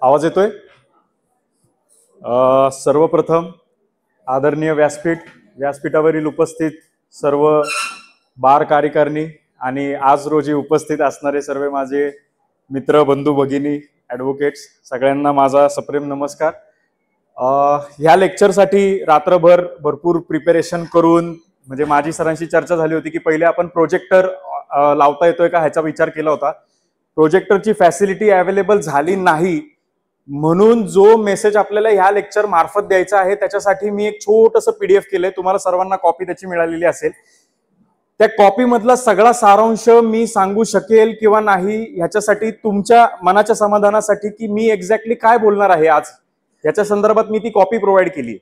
आवाज येतोय? सर्वप्रथम आदरणीय व्यासपीठावरील उपस्थित सर्व बार कार्यकारिणी आणि आज रोजी उपस्थित असणारे सर्व माझे मित्र, बंधू, भगिनी, ॲडव्होकेट्स, सगळ्यांना माझा सप्रेम नमस्कार. ह्या लेक्चरसाठी रात्रभर भरपूर प्रिपरेशन करून म्हणजे माझी सरांशी चर्चा झाली होती की पहिले आपण प्रोजेक्टर लावता येतोय का ह्याचा विचार केला होता. प्रोजेक्टरची फॅसिलिटी अवेलेबल झाली नाही म्हणून जो मेसेज आपल्याला ह्या लेक्चर मार्फत द्यायचा आहे त्याच्यासाठी मी एक छोटंसं पीडीएफ केलंय. तुम्हाला सर्वांना कॉपी त्याची मिळालेली असेल. त्या कॉपी मधला सगळा सारांश मी सांगू शकेल किंवा नाही ह्याच्यासाठी तुमच्या मनाच्या समाधानासाठी की मी एक्झॅक्टली काय बोलणार आहे आज याच्या संदर्भात मी ती कॉपी प्रोव्हाइड केली.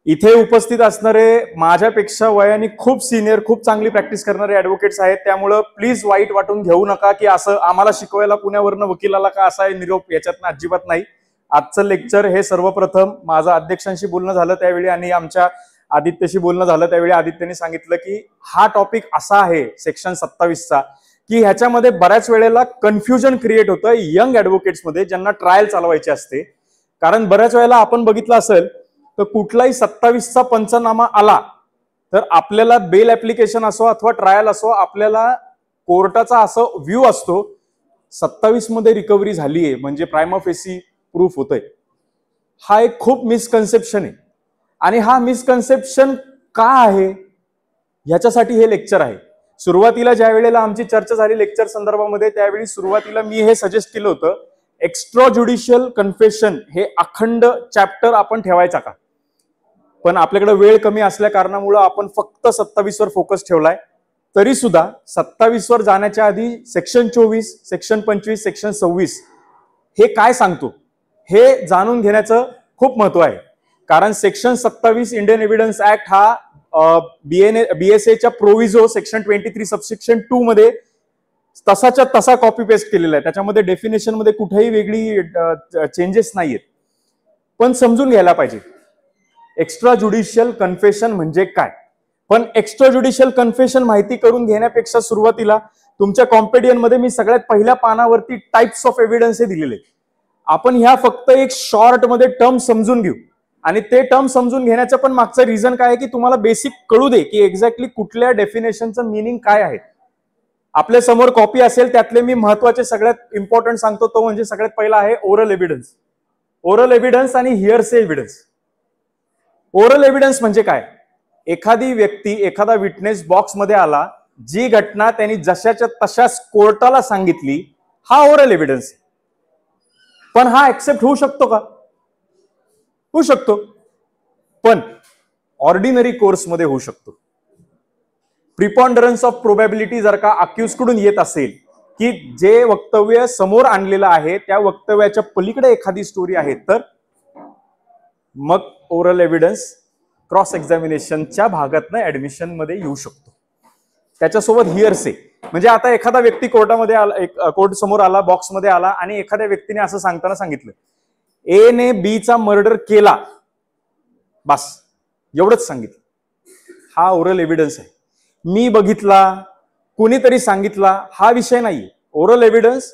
इथे उपस्थित असणारे माझ्यापेक्षा वयाने खूप सिनियर, खूप चांगली प्रॅक्टिस करणारे ॲडव्होकेट्स आहेत. त्यामुळं प्लीज वाईट वाटून घेऊ नका की असं आम्हाला शिकवायला पुण्यावरनं वकीलाला का असा आहे निरोप, याच्यातनं अजिबात नाही. आजचं लेक्चर हे सर्वप्रथम माझं अध्यक्षांशी बोलणं झालं त्यावेळी आणि आमच्या आदित्यशी बोलणं झालं त्यावेळी आदित्यने सांगितलं की हा टॉपिक असा आहे सेक्शन 27चा की ह्याच्यामध्ये बऱ्याच वेळेला कन्फ्युजन क्रिएट होतं यंग ॲडव्होकेट्समध्ये ज्यांना ट्रायल चालवायची असते. कारण बऱ्याच वेळेला आपण बघितलं असेल तर कुठलाही 27चा पंचनामा आला तर आपल्याला बेल ऍप्लिकेशन असो अथवा ट्रायल असो आपल्याला कोर्टाचा असं व्ह्यू असतो 27 मध्ये रिकव्हरी झाली आहे म्हणजे प्रायमा फेसी प्रूफ होतंय. हा एक खूप मिसकन्सेप्शन आहे आणि हा मिसकन्सेप्शन का आहे ह्याच्यासाठी हे लेक्चर आहे. सुरुवातीला ज्या वेळेला आमची चर्चा झाली लेक्चर संदर्भामध्ये त्यावेळी सुरुवातीला मी हे सजेस्ट केलं होतं एक्स्ट्रा ज्युडिशियल कन्फेशन हे अखंड चॅप्टर आपण ठेवायचा का, पण आपल्याकडे वेळ कमी असल्या कारणामुळे आपण फक्त 27 वर फोकस ठेवलाय. तरी सुद्धा 27 वर जाण्याच्या आधी सेक्शन 24, सेक्शन 25, सेक्शन 26 हे काय सांगतो हे जाणून घेण्याचं खूप महत्व आहे. कारण सेक्शन 27 इंडियन एव्हिडन्स ऍक्ट हा बीएसएच्या प्रोव्हिजो सेक्शन 23 सबसेक्शन 2 मध्ये तसाच्या तसा कॉपी पेस्ट केलेला आहे. त्याच्यामध्ये डेफिनेशन मध्ये कुठेही वेगळी चेंजेस नाहीयेत. पण समजून घ्यायला पाहिजे एक्स्ट्रा ज्युडिशियल कन्फेशन म्हणजे काय. पण एक्स्ट्रा ज्युडिशियल कन्फेशन माहिती करून घेण्यापेक्षा सुरुवातीला तुमच्या कॉम्पेडियन मध्ये मी सगळ्यात पहिल्या पानावरती टाइप्स ऑफ एव्हिडन्स हे दिलेले. आपण ह्या फक्त एक शॉर्ट मध्ये टर्म समजून घेऊ आणि ते टर्म समजून घेण्याचं पण मागचं रिझन काय आहे की तुम्हाला बेसिक कळू दे की एक्झॅक्टली कुठल्या डेफिनेशनचं मिनिंग काय आहे. आपल्या समोर कॉपी असेल त्यातले मी महत्वाचे सगळ्यात इम्पॉर्टंट सांगतो तो म्हणजे सगळ्यात पहिला आहे ओरल एव्हिडन्स. ओरल एव्हिडन्स आणि हिअरसे एव्हिडन्स. ओरल एव्हिडन्स म्हणजे काय, एखादी व्यक्ती एखादा विटनेस बॉक्समध्ये आला जी घटना त्यांनी जशाच्या तशाच कोर्टाला सांगितली हा ओरल एव्हिडन्स. पण हा ऍक्सेप्ट होऊ शकतो का? होऊ शकतो, पण ऑर्डिनरी कोर्समध्ये होऊ शकतो. प्रिपॉन्डरन्स ऑफ प्रोबॅबिलिटी जर का अक्यूज कडून येत असेल की जे वक्तव्य समोर आणलेलं आहे त्या वक्तव्याच्या पलीकडे एखादी स्टोरी आहे तर मग ओरल एव्हिडन्स क्रॉस एक्झामिनेशनच्या भागातनं ऍडमिशन मध्ये येऊ शकतो. त्याच्यासोबत हिअरसे म्हणजे आता एखादा व्यक्ती कोर्टामध्ये आला, कोर्ट समोर आला, बॉक्समध्ये आला आणि एखाद्या व्यक्तीने असं सांगताना सांगितलं ए ने बी चा मर्डर केला, बस एवढंच सांगितलं. हा ओरल एव्हिडन्स आहे. मी बघितला, कुणीतरी सांगितला हा विषय नाही. ओरल एव्हिडन्स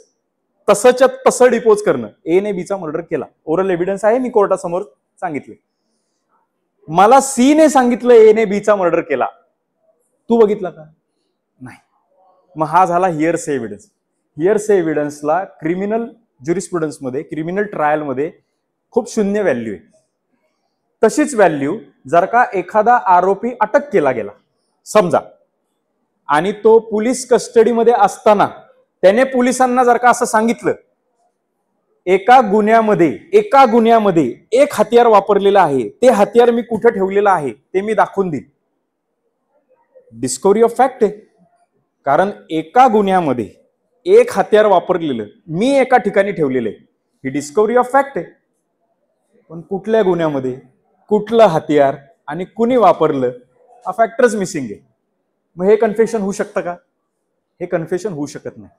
तसंच्या तसं डिपोज करणं, ए ने बीचा मर्डर केला ओरल एव्हिडन्स आहे. मी कोर्टासमोर सांगितले, मला सी ने सांगितलं ए ने बीचा मर्डर केला, तू बघितला का? नाही. मग हा झाला हिअरसे एव्हिडन्स. हिअरसे एव्हिडन्सला क्रिमिनल ज्युरिस्प्रुडन्स मध्ये, क्रिमिनल ट्रायल मध्ये खूप शून्य व्हॅल्यू आहे. तशीच व्हॅल्यू जर का एखादा आरोपी अटक केला गेला समजा आणि तो पोलीस कस्टडीमध्ये असताना त्याने पोलिसांना जर का असं सांगितलं एका गुन्ह्यामध्ये एक हत्यार वापरलेलं आहे, ते हत्यार मी कुठे ठेवलेलं आहे ते मी दाखवून देईन, डिस्कव्हरी ऑफ फॅक्ट आहे. कारण एका गुन्ह्यामध्ये एक हत्यार वापरलेलं मी एका ठिकाणी ठेवलेलं आहे ही डिस्कव्हरी ऑफ फॅक्ट आहे. पण कुठल्या गुन्ह्यामध्ये कुठलं हत्यार आणि कुणी वापरलं हा फॅक्टरच मिसिंग आहे. मग हे कन्फेशन होऊ शकतं का? हे कन्फेशन होऊ शकत नाही.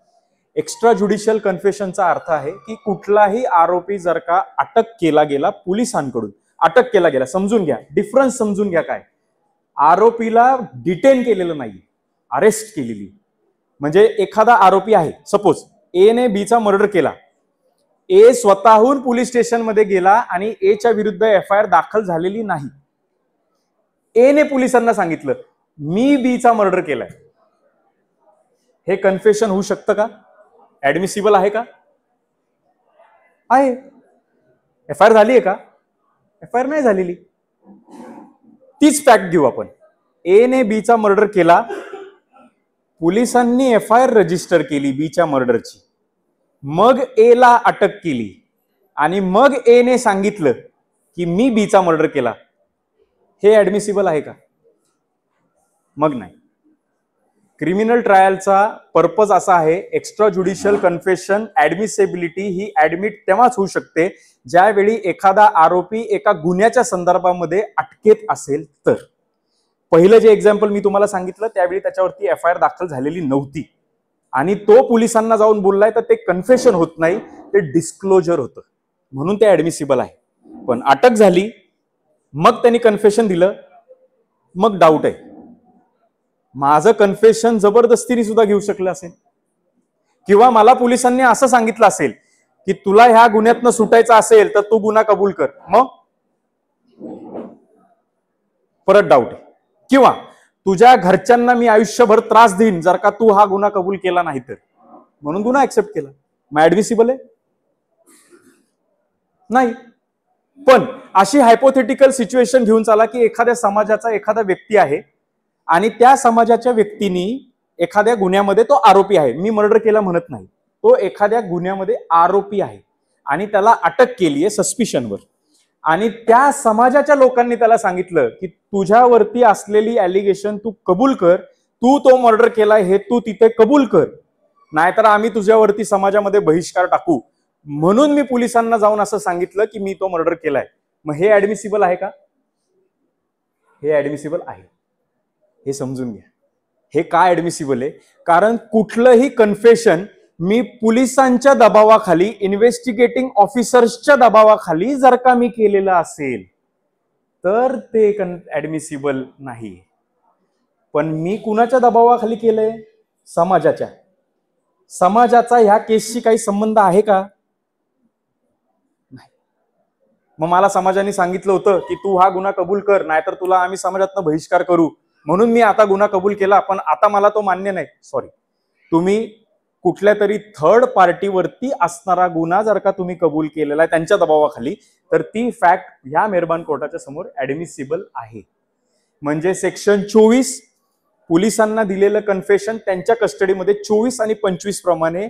एक्स्ट्रा ज्युडिशियल कन्फेशनचा अर्थ आहे की कुठलाही आरोपी जर का अटक केला गेला, पोलिसांकडून अटक केला गेला, समजून घ्या डिफरन्स, समजून घ्या काय, आरोपीला डिटेन केलेलं नाही, अरेस्ट केलेली. म्हणजे एखादा आरोपी आहे, सपोज ए ने बीचा मर्डर केला, ए स्वतःहून पोलीस स्टेशनमध्ये गेला आणि एच्या विरुद्ध FIR दाखल झालेली नाही. एने पोलिसांना सांगितलं मी बीचा मर्डर केलाय. हे कन्फेशन होऊ शकतं का? ऍडमिसिबल आहे का? आहे. FIR झाली आहे का? FIR नाही झालेली. तीच फॅक्ट घेऊ आपण. एने बीचा मर्डर केला, पोलिसांनी FIR रजिस्टर केली बीच्या मर्डरची, मग एला अटक केली आणि मग एने सांगितलं की मी बीचा मर्डर केला. हे ऍडमिसिबल आहे का? मग नाही. क्रिमिनल ट्रायलचा पर्पज असा आहे, एक्स्ट्रा ज्युडिशियल कन्फेशन ऍडमिसिबिलिटी ही ऍडमिट तेव्हाच होऊ शकते ज्यावेळी एखादा आरोपी एका गुन्ह्याच्या संदर्भामध्ये अटकेत असेल तर. पहिलं जे एक्झाम्पल मी तुम्हाला सांगितलं त्यावेळी त्याच्यावरती FIR दाखल झालेली नव्हती आणि तो पोलिसांना जाऊन बोललाय, तर ते कन्फेशन होत नाही, ते डिस्क्लोजर होतं, म्हणून ते ऍडमिसिबल आहे. पण अटक झाली, मग त्यांनी कन्फेशन दिलं, मग डाऊट आहे. माझं कन्फेशन जबरदस्तीने सुद्धा घेऊ शकलं असेल, किंवा मला पोलिसांनी असं सांगितलं असेल की तुला ह्या गुन्ह्यातनं सुटायचं असेल तर तू गुन्हा कबूल कर, मग परत डाऊट आहे. किंवा तुझ्या घरच्यांना मी आयुष्यभर त्रास देईन जर का तू हा गुन्हा कबूल केला नाही तर, म्हणून गुन्हा ऍक्सेप्ट केला. मग ऍडमिसिबल आहे? नाही. पण अशी हायपोथेटिकल सिच्युएशन घेऊन चाला की एखाद्या समाजाचा एखादा व्यक्ती आहे आणि त्या समाजाच्या व्यक्तीने एखाद्या गुन्ह्यामध्ये तो आरोपी आहे. मी मर्डर केला म्हणत नाही, तो एखाद्या गुन्ह्यामध्ये आरोपी आहे आणि त्याला अटक केली आहे सस्पिशनवर, आणि त्या समाजाच्या लोकांनी त्याला सांगितलं की तुझ्यावरती असलेली ॲलिगेशन तू कबूल कर, तू तो मर्डर केलाय हे तू तिथे कबूल कर, नाहीतर आम्ही तुझ्यावरती समाजामध्ये बहिष्कार टाकू. म्हणून मी पोलिसांना जाऊन असं सांगितलं की मी तो मर्डर केलाय. मग हे ऍडमिसिबल आहे का? हे ऍडमिसिबल आहे. हे समजून घ्या. हे का ऍडमिसिबल आहे? कारण कुठलंही कन्फेशन मी पोलिसांच्या दबावाखाली, इन्व्हेस्टिगेटिंग ऑफिसर्सच्या दबावाखाली जर का मी केलेलं असेल तर ते ऍडमिसिबल नाही. पण मी कुणाच्या दबावाखाली केलंय? समाजाच्या. समाजाचा ह्या केसशी काही संबंध आहे का? नाही. मग मला समाजाने सांगितलं होतं की तू हा गुन्हा कबूल कर, नाहीतर तुला आम्ही समाजातनं बहिष्कार करू, म्हणून मी आता गुन्हा कबूल केला, पण आता मला तो मान्य नाही. सॉरी, तुम्ही कुठल्या तरी थर्ड पार्टीवरती असणारा गुन्हा जर का तुम्ही कबूल केलेला आहे त्यांच्या दबावाखाली, तर ती फॅक्ट ह्या मेहरबान कोर्टाच्या समोर ऍडमिसिबल आहे. म्हणजे सेक्शन 24 पोलिसांना दिलेलं कन्फेशन त्यांच्या कस्टडीमध्ये 24 आणि 25 प्रमाणे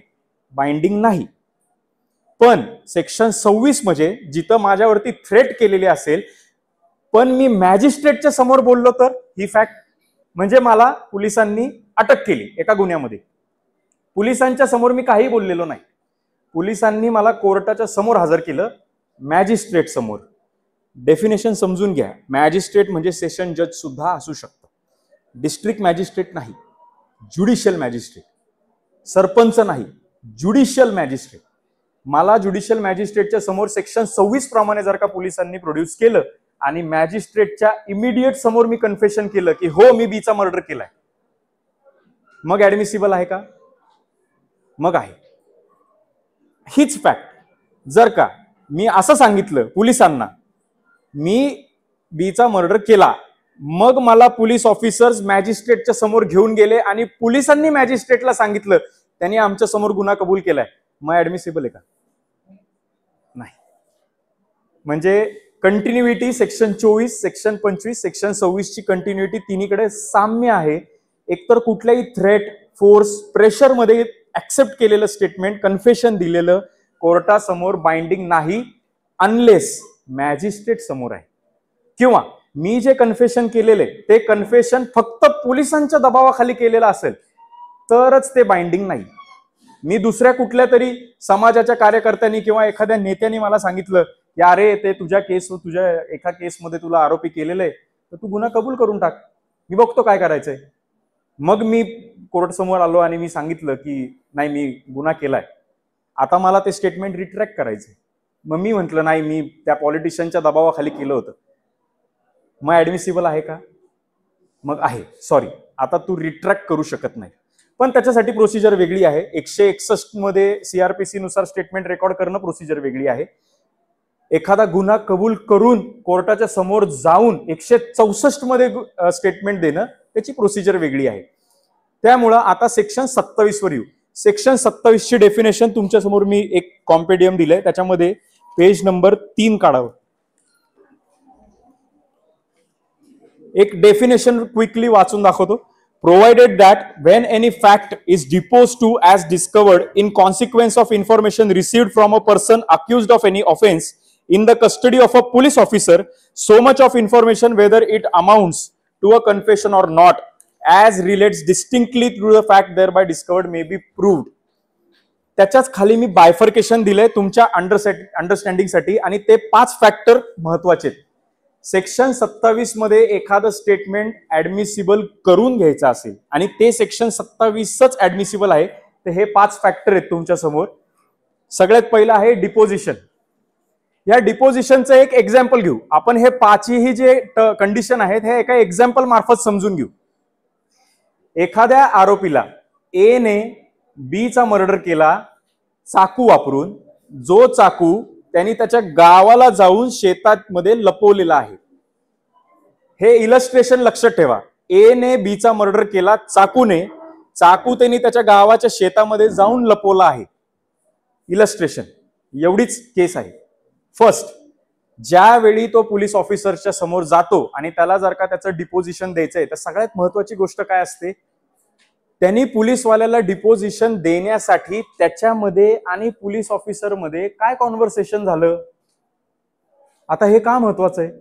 बाइंडिंग नाही. पण सेक्शन 26 म्हणजे जिथं माझ्यावरती थ्रेट केलेली असेल पण मी मॅजिस्ट्रेटच्या समोर बोललो तर ही फॅक्ट, म्हणजे मला पोलिसांनी अटक केली एका गुन्ह्यामध्ये, पोलिसांच्या समोर मी काही बोललेलो नाही, पोलिसांनी मला कोर्टाच्या समोर हजर केलं, मॅजिस्ट्रेट समोर. डेफिनेशन समजून घ्या. मॅजिस्ट्रेट म्हणजे सेशन जज सुद्धा असू शकतं, डिस्ट्रिक्ट मॅजिस्ट्रेट नाही, ज्युडिशियल मॅजिस्ट्रेट. सरपंच नाही, ज्युडिशियल मॅजिस्ट्रेट. मला ज्युडिशियल मॅजिस्ट्रेटच्या समोर सेक्शन 26 प्रमाणे जर का पोलिसांनी प्रोड्यूस केलं आणि मॅजिस्ट्रेटच्या इमिडिएट समोर मी कन्फेशन केलं की हो मी बीचा मर्डर केलाय, मग ऍडमिसिबल आहे का? मग आहे. हीच फॅक्ट जर का मी असं सांगितलं पोलिसांना मी बीचा मर्डर केला, मग मला पोलीस ऑफिसर्स मॅजिस्ट्रेटच्या समोर घेऊन गेले आणि पोलिसांनी मॅजिस्ट्रेटला सांगितलं त्यांनी आमच्या समोर गुन्हा कबूल केलाय, मग ऍडमिसिबल आहे का? नाही. म्हणजे कंटिन्युइटी सेक्शन 24, सेक्शन 25, सेक्शन 26 ची कंटिन्युइटी तिन्हीकडे साम्य आहे. एकतर कुठल्याही थ्रेट, फोर्स, प्रेशर मध्ये ऍक्सेप्ट केलेलं स्टेटमेंट, कन्फेशन दिलेलं कोर्टासमोर बाइंडिंग नाही अनलेस मॅजिस्ट्रेट समोर आहे, किंवा मी जे कन्फेशन केलेले ते कन्फेशन फक्त पोलिसांच्या दबावाखाली केलेलं असेल तरच ते बाइंडिंग नाही. मी दुसऱ्या कुठल्या तरी समाजाच्या कार्यकर्त्यांनी किंवा एखाद्या नेत्याने मला सांगितलं की अरे ते तुझ्या एका केसमध्ये तुला आरोपी केलेलं आहे तर तू गुन्हा कबूल करून टाक, मी बघतो काय करायचंय. मग मी कोर्ट समोर आलो आणि मी सांगितलं की नाही मी गुन्हा केलाय, आता मला ते स्टेटमेंट रिट्रॅक्ट करायचंय. मग मी म्हंटल नाही मी त्या पॉलिटिशियनच्या दबावाखाली केलं होतं, मग ऍडमिसिबल आहे का? मग आहे. सॉरी, आता तू रिट्रॅक्ट करू शकत नाही. पण त्याच्यासाठी प्रोसिजर वेगळी आहे. 161 मध्ये सीआरपीसी नुसार स्टेटमेंट रेकॉर्ड करणं प्रोसिजर वेगळी आहे. एखादा गुन्हा कबूल करून कोर्टाच्या समोर जाऊन 164 मध्ये स्टेटमेंट देणं त्याची प्रोसिजर वेगळी आहे. त्यामुळं आता सेक्शन 27 वर येऊ. सेक्शन 27 ची डेफिनेशन तुमच्या समोर मी एक कॉम्पेडियम दिलंय, त्याच्यामध्ये पेज नंबर 3 काढावं. एक डेफिनेशन क्विकली वाचून दाखवतो. Provided that when any fact is depose to as discovered in consequence of information received from a person accused of any offence in the custody of a police officer, so much of information whether it amounts to a confession or not as relates distinctly to the fact thereby discovered may be proved. त्याच्याच खाली मी bifurcation दिलंय तुमच्या understanding साठी, आणि ते 5 factor महत्वाचे. Section 27 मध्ये एखादं स्टेटमेंट ऍडमिसिबल करून घ्यायचं असेल आणि ते सेक्शन 27च ऍडमिसिबल आहे, तर हे 5 फॅक्टर आहेत तुमच्या समोर. सगळ्यात पहिलं आहे डिपोजिशन. या डिपोजिशनचं एक एक्झाम्पल घेऊ आपण. हे 5ही जे कंडिशन आहेत हे एका एक्झाम्पल मार्फत समजून घेऊ. एखाद्या आरोपीला ए ने बी चा मर्डर केला चाकू वापरून, जो चाकू त्यांनी त्याच्या गावाला जाऊन शेतात मध्ये लपवलेला आहे. हे इलस्ट्रेशन लक्षात ठेवा. ए ने बी चा मर्डर केला चाकूने, चाकू त्यांनी त्याच्या गावाच्या शेतामध्ये जाऊन लपवला आहे. इलस्ट्रेशन एवढीच केस आहे. फर्स्ट, ज्यावेळी तो पोलीस ऑफिसरच्या समोर जातो आणि त्याला जर का त्याचं डिपोजिशन द्यायचंय, तर सगळ्यात महत्वाची गोष्ट काय असते, त्यांनी पोलीसवाल्याला डिपोजिशन देण्यासाठी त्याच्यामध्ये आणि पोलीस ऑफिसर मध्ये काय कॉन्व्हर्सेशन झालं. आता हे का महत्वाचं आहे?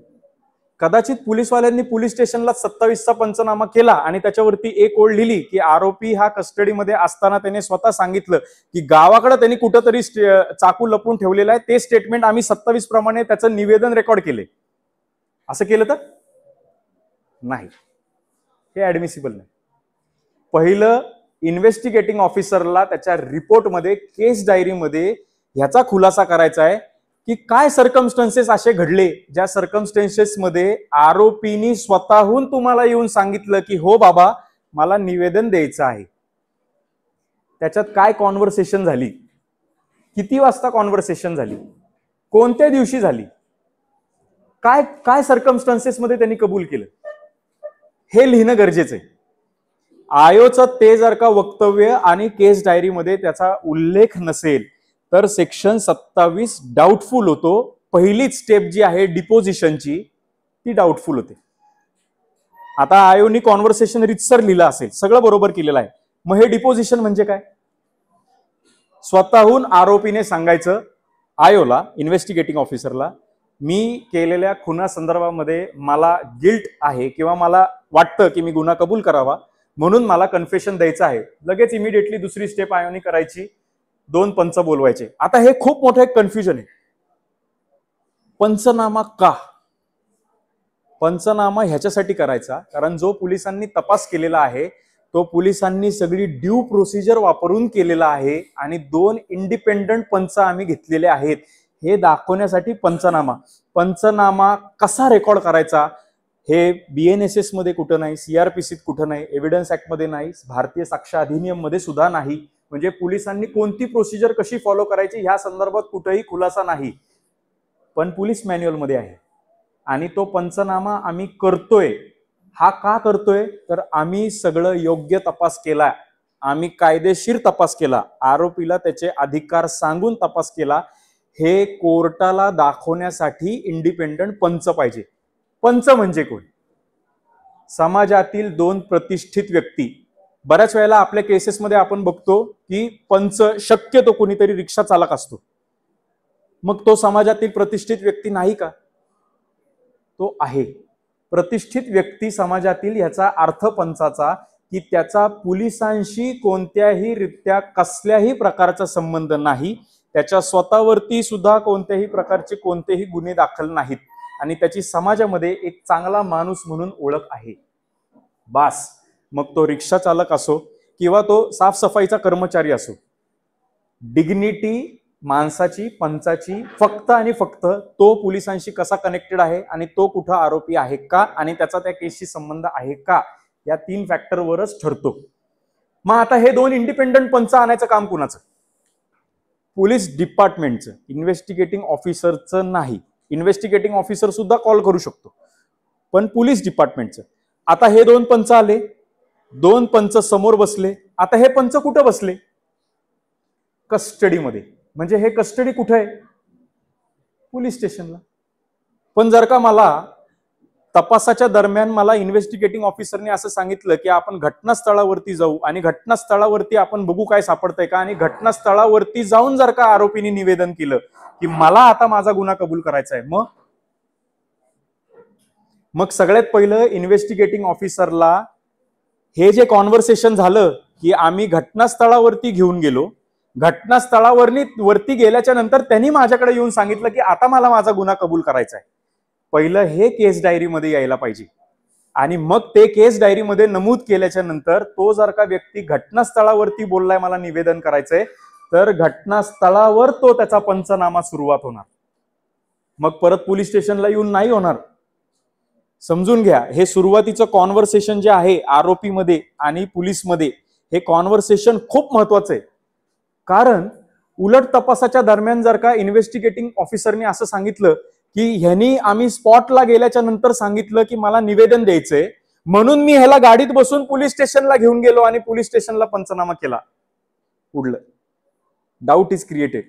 कदाचित पोलीसवाल्यांनी पोलीस स्टेशनला 27चा पंचनामा केला आणि त्याच्यावरती एक ओळ लिहिली की आरोपी हा कस्टडीमध्ये असताना त्याने स्वतः सांगितलं की गावाकडे त्यांनी कुठंतरी चाकू लपून ठेवलेला आहे, ते स्टेटमेंट आम्ही 27 प्रमाणे त्याचं निवेदन रेकॉर्ड केले. असं केलं तर नाही, हे ऍडमिसिबल नाही. पहिलं इन्व्हेस्टिगेटिंग ऑफिसरला त्याच्या रिपोर्टमध्ये, केस डायरीमध्ये ह्याचा खुलासा करायचा आहे की काय सर्कमस्टन्सेस असे घडले ज्या सर्कमस्टन्सेस मध्ये आरोपीनी स्वतःहून तुम्हाला येऊन सांगितलं की हो बाबा मला निवेदन द्यायचं आहे. त्याच्यात काय कॉन्व्हर्सेशन झाली, किती वाजता कॉन्व्हर्सेशन झाली, कोणत्या दिवशी झाली, काय काय सर्कमस्टन्सेस मध्ये त्यांनी कबूल केलं, हे लिहिणं गरजेचं आहे. आयोचं ते जर का वक्तव्य आणि केस डायरीमध्ये त्याचा उल्लेख नसेल तर सेक्शन 27 डाऊटफुल होतो. पहिलीच स्टेप जी आहे डिपोजिशनची ती डाऊटफुल होते. आता आयोनी कॉन्व्हर्सेशन रितसर लिहिलं असेल, सगळं बरोबर केलेलं आहे, मग हे डिपोजिशन म्हणजे काय? स्वतःहून आरोपीने सांगायचं आयोला, इन्व्हेस्टिगेटिंग ऑफिसरला, मी केलेल्या खुना संदर्भामध्ये मला गिल्ट आहे किंवा मला वाटतं की मी गुन्हा कबूल करावा म्हणून मला कन्फेशन द्यायचं आहे. लगेच इमिडिएटली दुसरी स्टेप आयोनी करायची, 2 पंच बोलवायचे. आता हे खूप मोठं एक कन्फ्युजन आहे. पंचनामा का? पंचनामा ह्याच्यासाठी करायचा कारण जो पोलिसांनी तपास केलेला आहे तो पोलिसांनी सगळी ड्यू प्रोसिजर वापरून केलेला आहे आणि 2 इंडिपेंडंट पंच आम्ही घेतलेले आहेत हे दाखवण्यासाठी पंचनामा. पंचनामा कसा रेकॉर्ड करायचा हे BNSS मध्ये कुठं नाही, CRPCत कुठं नाही, एव्हिडन्स ऍक्ट मध्ये नाही, भारतीय साक्ष अधिनियम मध्ये सुद्धा नाही. म्हणजे पोलिसांनी कोणती प्रोसिजर कशी फॉलो करायची ह्या संदर्भात कुठेही खुलासा नाही, पण पोलीस मॅन्युअल मध्ये आहे. आणि तो पंचनामा आम्ही करतोय. हा का करतोय तर आम्ही सगळं योग्य तपास केला, आम्ही कायदेशीर तपास केला, आरोपीला त्याचे अधिकार सांगून तपास केला, हे कोर्टाला दाखवण्यासाठी इंडिपेंडंट पंच पाहिजे. पंच म्हणजे कोण? समाजातील 2 प्रतिष्ठित व्यक्ती. बऱ्याच वेळेला आपल्या केसेसमध्ये आपण बघतो की पंच शक्यतो कोणीतरी रिक्षा चालक असतो. मग तो समाजातील प्रतिष्ठित व्यक्ती नाही का? तो आहे. प्रतिष्ठित व्यक्ती समाजातील ह्याचा अर्थ पंचाचा की त्याचा पोलिसांशी कोणत्याही रित्या कसल्याही प्रकारचा संबंध नाही, त्याच्या स्वतःवरती सुद्धा कोणत्याही प्रकारचे कोणतेही गुन्हे दाखल नाहीत आणि त्याची समाजामध्ये एक चांगला माणूस म्हणून ओळख आहे. बास. मग तो रिक्षा चालक असो किंवा तो साफसफाईचा कर्मचारी असो, डिग्निटी माणसाची, पंचाची फक्त आणि फक्त तो पोलिसांशी कसा कनेक्टेड आहे आणि तो कुठं आरोपी आहे का आणि त्याचा त्या केसशी संबंध आहे का, या 3 फॅक्टरवरच ठरतो. मग आता हे दोन इंडिपेंडंट पंच आणायचं काम कुणाचं? पोलीस डिपार्टमेंटचं, इन्व्हेस्टिगेटिंग ऑफिसरचं नाही. इन्व्हेस्टिगेटिंग ऑफिसर सुद्धा कॉल करू शकतो, पण पोलीस डिपार्टमेंटचं. आता हे दोन पंच आले, दोन पंच समोर बसले. आता हे पंच कुठं बसले? कस्टडीमध्ये. म्हणजे हे कस्टडी कुठे आहे? पोलीस स्टेशनला. पण जर का मला तपासाच्या दरम्यान मला इन्व्हेस्टिगेटिंग ऑफिसरने असं सांगितलं की आपण घटनास्थळावरती जाऊ आणि घटनास्थळावरती आपण बघू काय सापडतंय का, आणि घटनास्थळावरती जाऊन जर का आरोपीने निवेदन केलं की मला आता माझा गुन्हा कबूल करायचा आहे, मग सगळ्यात पहिलं इन्व्हेस्टिगेटिंग ऑफिसरला हे जे कॉन्व्हर्सेशन झालं की आम्ही घटनास्थळावरती घेऊन गेलो, घटनास्थळावरती गेल्याच्या नंतर त्यांनी माझ्याकडे येऊन सांगितलं की आता मला माझा गुन्हा कबूल करायचा आहे, पहिलं हे केस डायरीमध्ये यायला पाहिजे. आणि मग ते केस डायरीमध्ये नमूद केल्याच्या नंतर तो जर का व्यक्ती घटनास्थळावरती बोललाय मला निवेदन करायचंय, तर घटनास्थळावर तो त्याचा पंचनामा सुरुवात होणार. मग परत पोलीस स्टेशनला येऊन नाही होणार. समजून घ्या, हे सुरुवातीचं कॉन्व्हर्सेशन जे आहे आरोपीमध्ये आणि पोलीसमध्ये, हे कॉन्व्हर्सेशन खूप महत्वाचं आहे. कारण उलट तपासाच्या दरम्यान जर का इन्व्हेस्टिगेटिंग ऑफिसरने असं सांगितलं की ह्यांनी आम्ही स्पॉटला गेल्याच्या नंतर सांगितलं की मला निवेदन द्यायचंय, म्हणून मी ह्याला गाडीत बसून पोलीस स्टेशनला घेऊन गेलो आणि पोलीस स्टेशनला पंचनामा केला, उडलं. Doubt is created.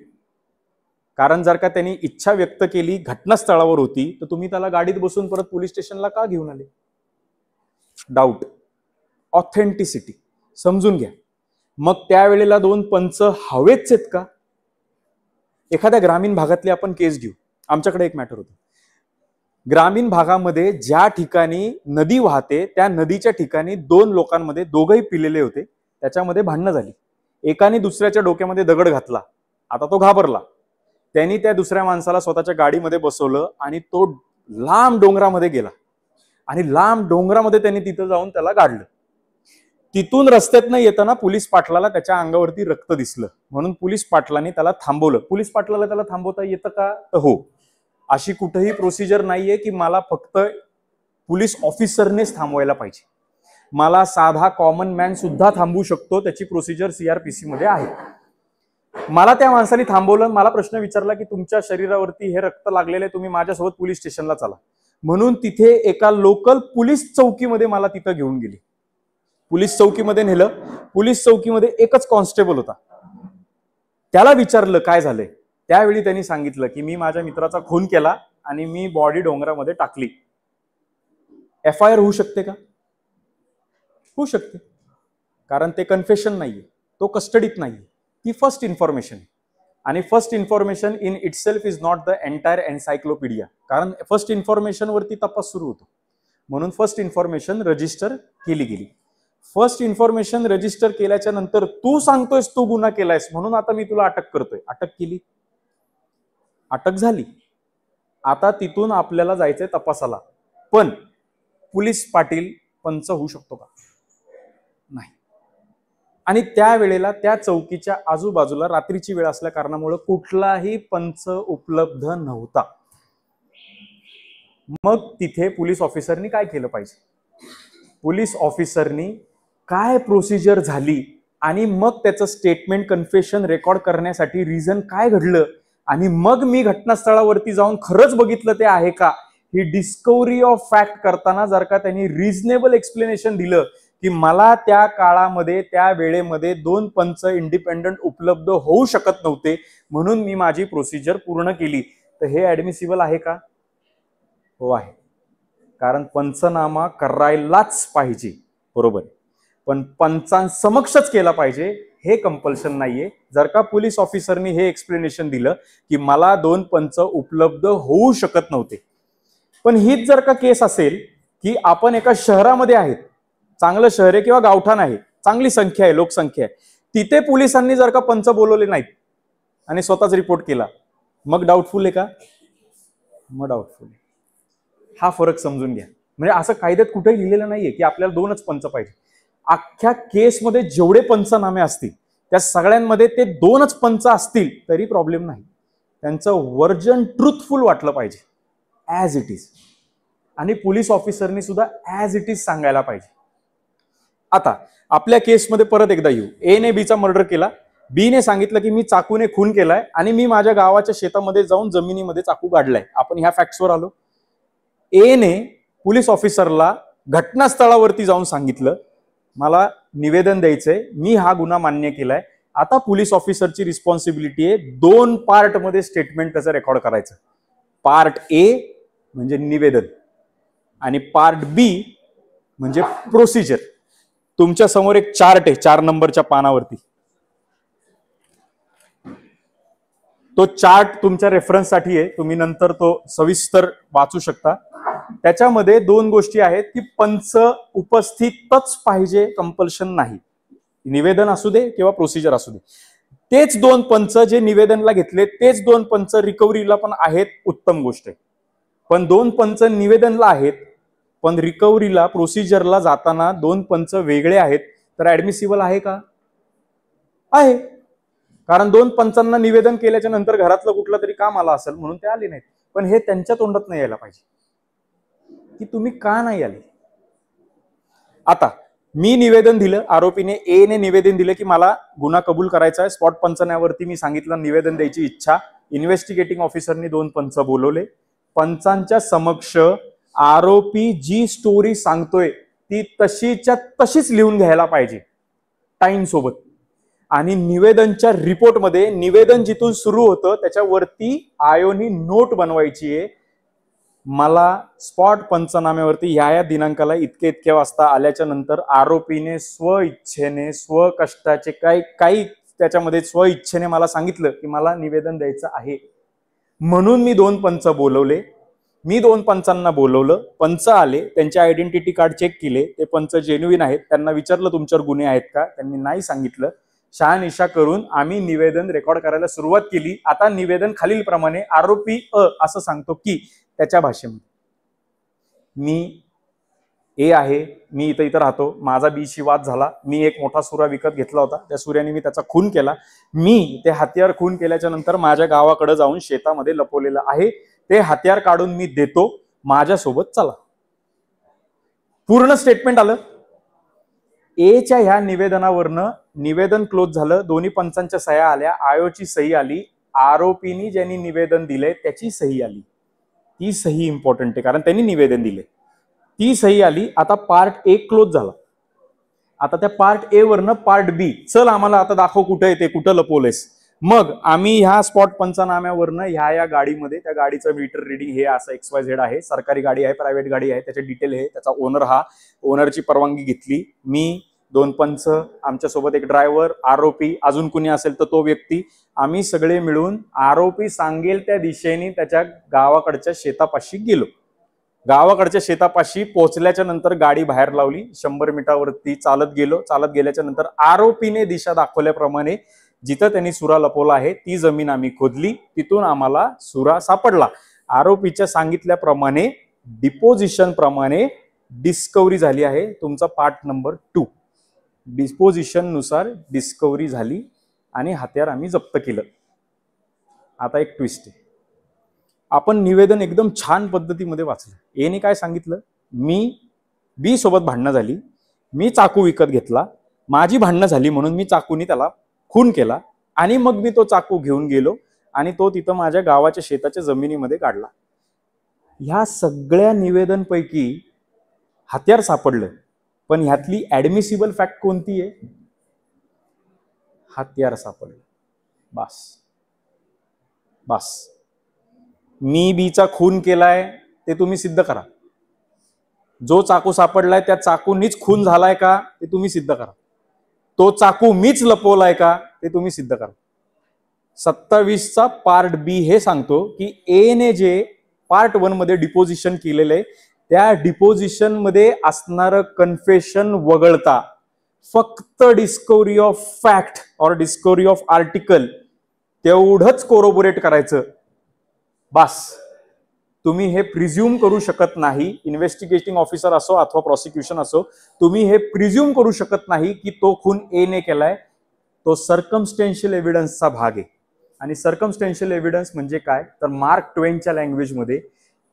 कारण जर का त्यांनी इच्छा व्यक्त केली, घटनास्थळावर होती, तर तुम्ही त्याला गाडीत बसून परत पोलीस स्टेशनला का घेऊन आले? Doubt, authenticity. समजून घ्या. मग त्यावेळेला दोन पंच हवेच आहेत का? एखाद्या ग्रामीण भागातली आपण केस घेऊ. आमच्याकडे एक मॅटर होतं. ग्रामीण भागामध्ये ज्या ठिकाणी नदी वाहते त्या नदीच्या ठिकाणी दोन लोकांमध्ये, दोघंही पिलेले होते, त्याच्यामध्ये भांडणं झाली. एकाने दुसऱ्याच्या डोक्यामध्ये दगड घातला. आता तो घाबरला. त्यांनी त्या दुसऱ्या माणसाला स्वतःच्या गाडीमध्ये बसवलं आणि तो लांब डोंगरामध्ये गेला आणि लांब डोंगरामध्ये त्यांनी तिथं जाऊन त्याला गाडलं. तिथून रस्त्यातनं येताना पोलीस पाटलाला त्याच्या अंगावरती रक्त दिसलं, म्हणून पोलीस पाटलांनी त्याला थांबवलं. पोलीस पाटलाला त्याला थांबवता येतं का? तर हो. अशी कुठेही प्रोसिजर नाहीये की मला फक्त पोलीस ऑफिसरनेच थांबवायला पाहिजे. मला साधा कॉमन मॅन सुद्धा थांबवू शकतो. त्याची प्रोसिजर CRPC मध्ये आहे. मला त्या माणसाने थांबवलं. मला प्रश्न विचारला की तुमच्या शरीरावरती हे रक्त लागलेले, तुम्ही माझ्यासोबत पोलीस स्टेशनला चला. म्हणून तिथे एका लोकल पोलीस चौकीमध्ये मला तिथं घेऊन गेली. पोलीस चौकीमध्ये नेलं. पोलीस चौकीमध्ये एकच कॉन्स्टेबल होता. त्याला विचारलं काय झालंय. त्यावेळी त्यांनी सांगितलं की मी माझ्या मित्राचा खून केला आणि मी बॉडी डोंगरामध्ये टाकली. FIR होऊ शकते का? होऊ शकते, कारण ते कन्फेशन नाहीये, तो कस्टडीत नाहीये, ती फर्स्ट इन्फॉर्मेशन. आणि first information in itself is not the entire encyclopaedia. कारण फर्स्ट इन्फॉर्मेशन वरती तपास सुरू होतो, म्हणून फर्स्ट इन्फॉर्मेशन रजिस्टर केली गेली. फर्स्ट इन्फॉर्मेशन रजिस्टर केल्याच्या नंतर तू सांगतोयस तू गुन्हा केलायस, म्हणून आता मी तुला अटक करतोय. अटक केली, अटक झाली. आता तिथून आपल्याला जायचंय तपासाला. पण पोलीस पाटील पंच होऊ शकतो का? नाही. आणि त्यावेळेला त्या चौकीच्या आजूबाजूला रात्रीची वेळ असल्या कारणामुळे कुठलाही पंच उपलब्ध नव्हता. मग तिथे पोलीस ऑफिसरनी काय केलं पाहिजे? पोलीस ऑफिसरनी काय प्रोसिजर झाली आणि मग त्याचं स्टेटमेंट कन्फेशन रेकॉर्ड करण्यासाठी रिझन काय घडलं, आणि मग मी घटनास्थळावरती जाऊन खरंच बघितलं ते आहे का, ही डिस्कव्हरी ऑफ फॅक्ट करताना जर का त्यांनी रिझनेबल एक्सप्लेनेशन दिलं की मला त्या काळामध्ये त्या वेळेमध्ये दोन पंच इंडिपेंडंट उपलब्ध होऊ शकत नव्हते, म्हणून मी माझी प्रोसिजर पूर्ण केली, तर हे ऍडमिसिबल आहे का? हो आहे. कारण पंचनामा करायलाच पाहिजे, बरोबर, पण पंचांसमक्षच केला पाहिजे हे कंपल्शन नाहीये. जर का पोलीस ऑफिसरनी हे एक्सप्लेनेशन दिलं की मला दोन पंच उपलब्ध होऊ शकत नव्हते, पण हीच जर का केस असेल की आपण एका शहरामध्ये आहेत, चांगलं शहर आहे किंवा गावठाण आहे, चांगली संख्या आहे, लोकसंख्या आहे, तिथे पोलिसांनी जर का पंच बोलवले नाहीत आणि स्वतःच रिपोर्ट केला, मग डाऊटफुल आहे का? मग डाऊटफुल आहे. हा फरक समजून घ्या. म्हणजे असं कायद्यात कुठेही लिहिलेलं नाहीये की आपल्याला दोनच पंच पाहिजे. अख्ख्या केसमध्ये जेवढे पंचनामे असतील त्या सगळ्यांमध्ये ते दोनच पंच असतील तरी प्रॉब्लेम नाही. त्यांचं वर्जन ट्रुथफुल वाटलं पाहिजे, ॲज इट इज. आणि पोलीस ऑफिसरनी सुद्धा ॲज इट इज सांगायला पाहिजे. आता आपल्या केसमध्ये परत एकदा येऊ. ए ने बीचा मर्डर केला, बी ने सांगितलं की मी चाकूने खून केलाय आणि मी माझ्या गावाच्या शेतामध्ये जाऊन जमिनीमध्ये चाकू गाडलाय. आपण ह्या फॅक्ट्सवर आलो. ए ने पोलीस ऑफिसरला घटनास्थळावरती जाऊन सांगितलं मला निवेदन द्यायचंय, मी हा गुन्हा मान्य केलाय. आता पोलीस ऑफिसरची रिस्पॉन्सिबिलिटी आहे 2 पार्ट मध्ये स्टेटमेंट त्याचं रेकॉर्ड करायचं. पार्ट ए म्हणजे निवेदन आणि पार्ट बी म्हणजे प्रोसिजर. तुमच्या समोर एक चार्ट आहे 4 नंबरच्या पानावरती. तो चार्ट तुमच्या रेफरन्ससाठी आहे, तुम्ही नंतर तो सविस्तर वाचू शकता. त्याच्यामध्ये 2 गोष्टी आहेत की पंच उपस्थितच पाहिजे, कंपल्शन नाही. निवेदन असू दे किंवा प्रोसिजर असू दे. तेच 2 पंच जे निवेदनला घेतले तेच 2 पंच रिकव्हरीला पण आहेत, उत्तम गोष्ट आहे. पण 2 पंच निवेदनला आहेत पण रिकव्हरीला प्रोसिजरला जाताना 2 पंच वेगळे आहेत, तर ऍडमिसिबल आहे का? आहे. कारण 2 पंचांना निवेदन केल्याच्या नंतर घरातलं कुठलं तरी काम आलं असेल म्हणून ते आले नाहीत. पण हे त्यांच्या तोंडात नाही यायला पाहिजे की तुम्ही का नाही आले. आता मी निवेदन दिलं, आरोपीने ए ने निवेदन दिलं की मला गुन्हा कबूल करायचा आहे. स्पॉट पंचनाम्यावरती मी सांगितलं निवेदन द्यायची इच्छा. इन्व्हेस्टिगेटिंग ऑफिसरनी 2 पंच बोलवले. पंचांच्या समक्ष आरोपी जी स्टोरी सांगतोय ती तशीच्या तशीच लिहून घ्यायला पाहिजे टाइम सोबत. आणि निवेदनच्या रिपोर्टमध्ये निवेदन जिथून सुरू होतं त्याच्यावरती आयोनी नोट बनवायची आहे, मला स्पॉट पंचनाम्यावरती या दिनांकाला इतके वाजता आल्याच्या नंतर आरोपीने स्व इच्छेने स्व कष्टाचे काही त्याच्यामध्ये स्व इच्छेने मला सांगितलं की मला निवेदन द्यायचं आहे, म्हणून मी 2 पंच बोलवले. मी 2 पंचांना बोलवलं, पंच आले, त्यांचे आयडेंटिटी कार्ड चेक केले, ते पंच जेन्युइन आहेत. त्यांना विचारलं तुमच्यावर गुन्हे आहेत का, त्यांनी नाही सांगितलं. शहानिशा करून आम्ही निवेदन रेकॉर्ड करायला सुरुवात केली. आता निवेदन खालील प्रमाणे आरोपी असं सांगतो की त्याच्या भाषेमध्ये मी ए आहे, मी इथं राहतो, माझा बीशी वाद झाला, मी एक मोठा सुरा विकत घेतला होता, त्या सुऱ्याने मी त्याचा खून केला, मी ते हत्यार खून केल्याच्या नंतर माझ्च्या गावाकडे जाऊन शेतामध्ये लपवलेलं आहे, ते हत्यार काढून मी देतो, माझ्यासोबत चला. पूर्ण स्टेटमेंट आलं. एच्या ह्या निवेदनावरनं निवेदन क्लोज झालं. दोन्ही पंचांच्या सह्या आल्या, आयोची सही आली, आरोपींनी ज्यांनी निवेदन दिले त्याची सही आली. ती सही इम्पॉर्टंट आहे कारण त्यांनी निवेदन दिले, ती सही आली. आता पार्ट ए क्लोज झाला. आता त्या पार्ट ए वरनं पार्ट बी, चल आम्हाला आता दाखव कुठे येते, कुठं लपवलेस. मग आम्ही ह्या स्पॉट पंचनाम्यावरनं ह्या गाडीमध्ये, त्या गाडीचं मीटर रिडिंग हे असं XYZ आहे, सरकारी गाडी आहे, प्रायव्हेट गाडी आहे, त्याचे डिटेल आहे, त्याचा ओनर हा, ओनरची परवानगी घेतली. मी 2 पंच, आमच्यासोबत एक ड्रायव्हर, आरोपी, अजून कुणी असेल तर तो व्यक्ती, आम्ही सगळे मिळून आरोपी सांगेल त्या दिशेने त्याच्या गावाकडच्या शेतापाशी गेलो. गावाकडच्या शेतापाशी पोहोचल्याच्या नंतर गाडी बाहेर लावली, 100 मीटरवरती चालत गेलो. चालत गेल्याच्या नंतर आरोपीने दिशा दाखवल्याप्रमाणे जिथं त्यांनी सुरा लपवला आहे ती जमीन आम्ही खोदली, तिथून आम्हाला सुरा सापडला. आरोपीच्या सांगितल्याप्रमाणे डिपोजिशन प्रमाणे डिस्कव्हरी झाली आहे. तुमचा पार्ट नंबर 2, डिस्पोजिशन नुसार डिस्कव्हरी झाली आणि हत्यार आम्ही जप्त केलं. आता एक ट्विस्ट आहे, आपण निवेदन एकदम छान पद्धतीमध्ये वाचलं. एने काय सांगितलं, मी बी सोबत भांडणं झाली, मी चाकू विकत घेतला, माझी भांडणं झाली म्हणून मी चाकूनी त्याला खून केला आणि मग मी तो चाकू घेऊन गेलो आणि तो तिथं माझ्या गावाच्या शेताच्या जमिनीमध्ये काढला. ह्या सगळ्या निवेदनपैकी हत्यार सापडलं, पण ह्यातली ऍडमिसिबल फॅक्ट कोणती आहे? हत्यार सापडलं. बस बस. मी बीचा खून केलाय ते तुम्ही सिद्ध करा. जो चाकू सापडलाय त्या चाकूनीच खून झालाय का ते तुम्ही सिद्ध करा. तो चाकू मीच लपवलाय का ते तुम्ही सिद्ध करा. 27चा पार्ट बी हे सांगतो की ए ने जे पार्ट 1 मध्ये डिपोजिशन केलेलं आहे त्या डिपोजिशन मध्ये असणारं कन्फेशन वगळता फक्त डिस्कव्हरी ऑफ फॅक्ट और डिस्कव्हरी ऑफ आर्टिकल तेवढंच कोरोबोरेट करायचं. बस. तुम्ही हे प्रिझ्युम करू शकत नाही, इन्व्हेस्टिगेटिंग ऑफिसर असो अथवा प्रॉसिक्युशन असो, तुम्ही हे प्रिझ्युम करू शकत नाही की तो खून ए ने केलाय. तो सर्कमस्टेन्शियल एव्हिडन्सचा भाग आहे. आणि सर्कमस्टेन्शियल एव्हिडन्स म्हणजे काय, तर मार्क ट्वेनच्या लँग्वेजमध्ये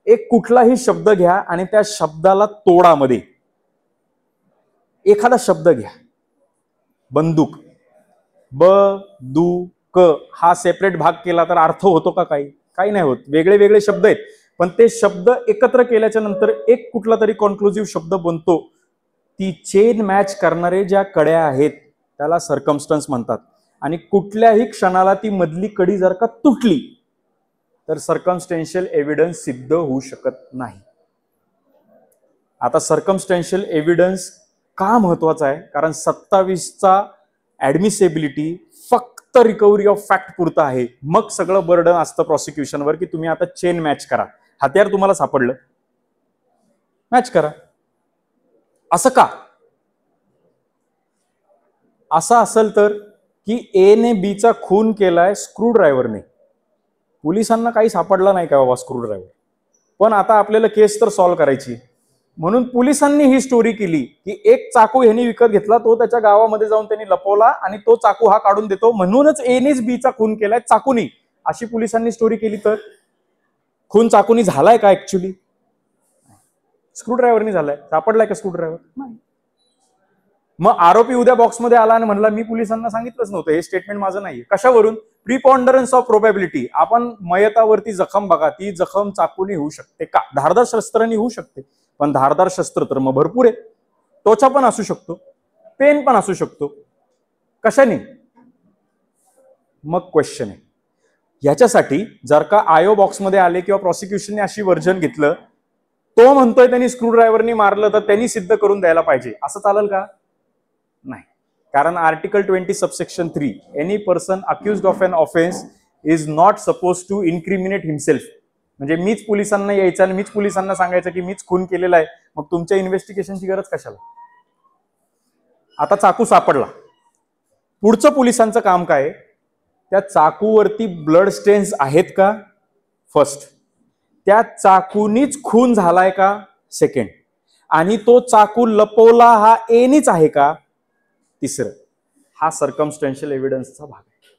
एक कुठलाही शब्द घ्या आणि त्या शब्दाला तोडामध्ये एखादा शब्द घ्या, बंदूक, ब दू क हा सेपरेट भाग केला तर अर्थ होतो का? काही नाही होत. वेगळे वेगळे शब्द आहेत, पण ते शब्द एकत्र केल्याच्या नंतर एक कुठला तरी कॉन्क्लुझिव्ह शब्द बनतो. ती चेन मॅच करणारे ज्या कड्या आहेत त्याला सर्कमस्टन्स म्हणतात. आणि कुठल्याही क्षणाला ती मधली कडी जर का तुटली तर सर्कमस्टेन्शियल एव्हिडन्स सिद्ध होऊ शकत नाही. आता सर्कमस्टेन्शियल एव्हिडन्स का महत्वाचा आहे? कारण 27चा ऍडमिसेबिलिटी फक्त रिकव्हरी ऑफ फॅक्ट पुरतं आहे. मग सगळं बर्डन असतं प्रॉसिक्युशनवर की तुम्ही आता चेन मॅच करा. हत्यार तुम्हाला सापडलं, मॅच करा. असं का? असं असेल तर की ए ने बी चा खून केलाय स्क्रू ड्रायव्हरने. पोलिसांना काही सापडला नाही का बाबा स्क्रू ड्रायव्हर, पण आता आपल्याला केस तर सॉल्व्ह करायची, म्हणून पोलिसांनी ही स्टोरी केली की एक चाकू ह्यांनी विकत घेतला, तो त्याच्या गावामध्ये जाऊन त्यांनी लपवला आणि तो चाकू हा काढून देतो, म्हणूनच एनेच बी चा खून केलाय चाकूनी, अशी पोलिसांनी स्टोरी केली. तर खून चाकूनी झालाय का ऍक्च्युली? स्क्रू ड्रायव्हरनी झालाय. सापडलाय का स्क्रू ड्रायव्हर? नाही. मग आरोपी उद्या बॉक्समध्ये आला आणि म्हणला मी पोलिसांना सांगितलंच नव्हतं, हे स्टेटमेंट माझं नाही. कशावरून? प्रिपॉन्डरन्स ऑफ प्रोबॅबिलिटी. आपण मयतावरती जखम बघा, ती जखम चाकूनी होऊ शकते का? धारदार शस्त्रांनी होऊ शकते, पण धारदार शस्त्र तर मग भरपूर आहे. टोचा पण असू शकतो, पेन पण असू शकतो. कशाने? मग क्वेश्चन आहे ह्याच्यासाठी, जर का आयो बॉक्समध्ये आले किंवा प्रॉसिक्युशनने अशी वर्जन घेतलं, तो म्हणतोय त्यांनी स्क्रू ड्रायव्हरनी मारलं, तर त्यांनी सिद्ध करून द्यायला पाहिजे. असं चालेल का? नाही. कारण article 20 subsection 3, any person accused of an offence is not suppose to incriminate himself. म्हणजे मीच पोलिसांना यायचं आणि मीच पोलिसांना सांगायचं की मीच खून केलेला आहे, मग तुमच्या इन्व्हेस्टिगेशनची गरज कशाला? आता चाकू सापडला, पुढचं पोलिसांचं काम काय? त्या चाकूवरती ब्लड स्टेन्स आहेत का? फर्स्ट. त्या चाकूनीच खून झालाय का? सेकंड. आणि तो चाकू लपवला हा एनीच आहे का? तिसरं. हा सर्कमस्टेन्शियल एव्हिडन्सचा भाग आहे.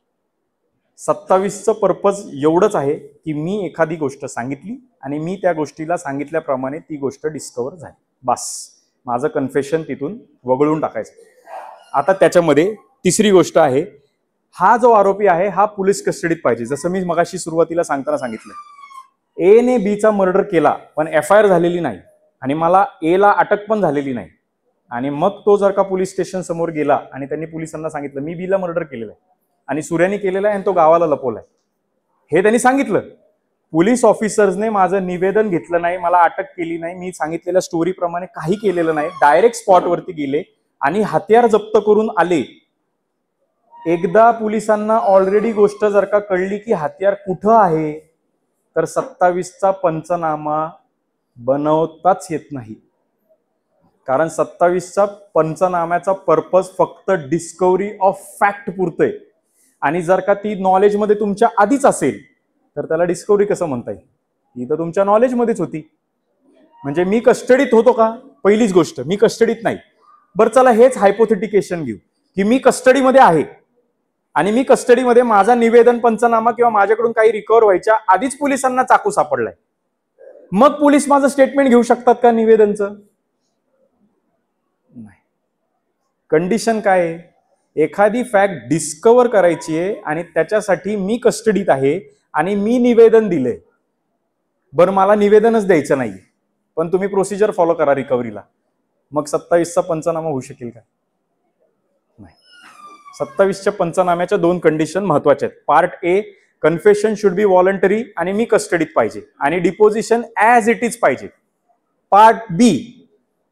27चं पर्पज एवढंच आहे की मी एखादी गोष्ट सांगितली आणि मी त्या गोष्टीला सांगितल्याप्रमाणे ती गोष्ट डिस्कव्हर झाली, बस. माझं कन्फेशन तिथून वगळून टाकायचं. आता त्याच्यामध्ये तिसरी गोष्ट आहे, हा जो आरोपी आहे हा पोलीस कस्टडीत पाहिजे. जसं मी मगाशी सुरुवातीला सांगताना सांगितलं, ए ने बी चा मर्डर केला पण FIR झालेली नाही आणि मला ए ला अटक पण झालेली नाही, आणि मग तो जर का पोलीस स्टेशन समोर गेला आणि त्यांनी पोलिसांना सांगितलं मी बी ला मर्डर केलेलं आहे आणि सूर्याने केलेला आहे आणि तो गावाला लपवलाय, हे त्यांनी सांगितलं, पोलीस ऑफिसर्सने माझं निवेदन घेतलं नाही, मला अटक केली नाही, मी सांगितलेल्या स्टोरीप्रमाणे काही केलेलं नाही, डायरेक्ट स्पॉटवरती गेले आणि हत्यार जप्त करून आले. एकदा पोलिसांना ऑलरेडी गोष्ट जर का कळली की हत्यार कुठं आहे, तर 27चा पंचनामा बनवताच येत नाही. कारण 27चा पंचनाम्याचा पर्पज फक्त डिस्कव्हरी ऑफ फॅक्ट पुरतोय, आणि जर का ती नॉलेजमध्ये तुमच्या आधीच असेल तर त्याला डिस्कव्हरी कसं म्हणता येईल? ही तर तुमच्या नॉलेजमध्येच होती. म्हणजे मी कस्टडीत होतो का? पहिलीच गोष्ट, मी कस्टडीत नाही. बरं चला हेच हायपोथेटिकेशन घेऊ की मी कस्टडीमध्ये आहे आणि मी कस्टडीमध्ये माझा निवेदन पंचनामा किंवा माझ्याकडून काही रिकव्हर व्हायच्या आधीच पोलिसांना चाकू सापडलाय, मग पोलीस माझं स्टेटमेंट घेऊ शकतात का निवेदनचं? नाही. कंडिशन काय आहे? एखादी फॅक्ट डिस्कव्हर करायची आहे आणि त्याच्यासाठी मी कस्टडीत आहे आणि मी निवेदन दिलंय. बरं मला निवेदनच द्यायचं नाही पण तुम्ही प्रोसिजर फॉलो करा रिकव्हरीला, मग 27चा पंचनामा होऊ शकेल का? नाही. 27च्या पंचनाम्याच्या दोन कंडिशन महत्वाच्या आहेत. Part A, confession should be voluntary आणि मी कस्टडीत पाहिजे आणि डिपोजिशन ऍज इट इज पाहिजे. पार्ट बी,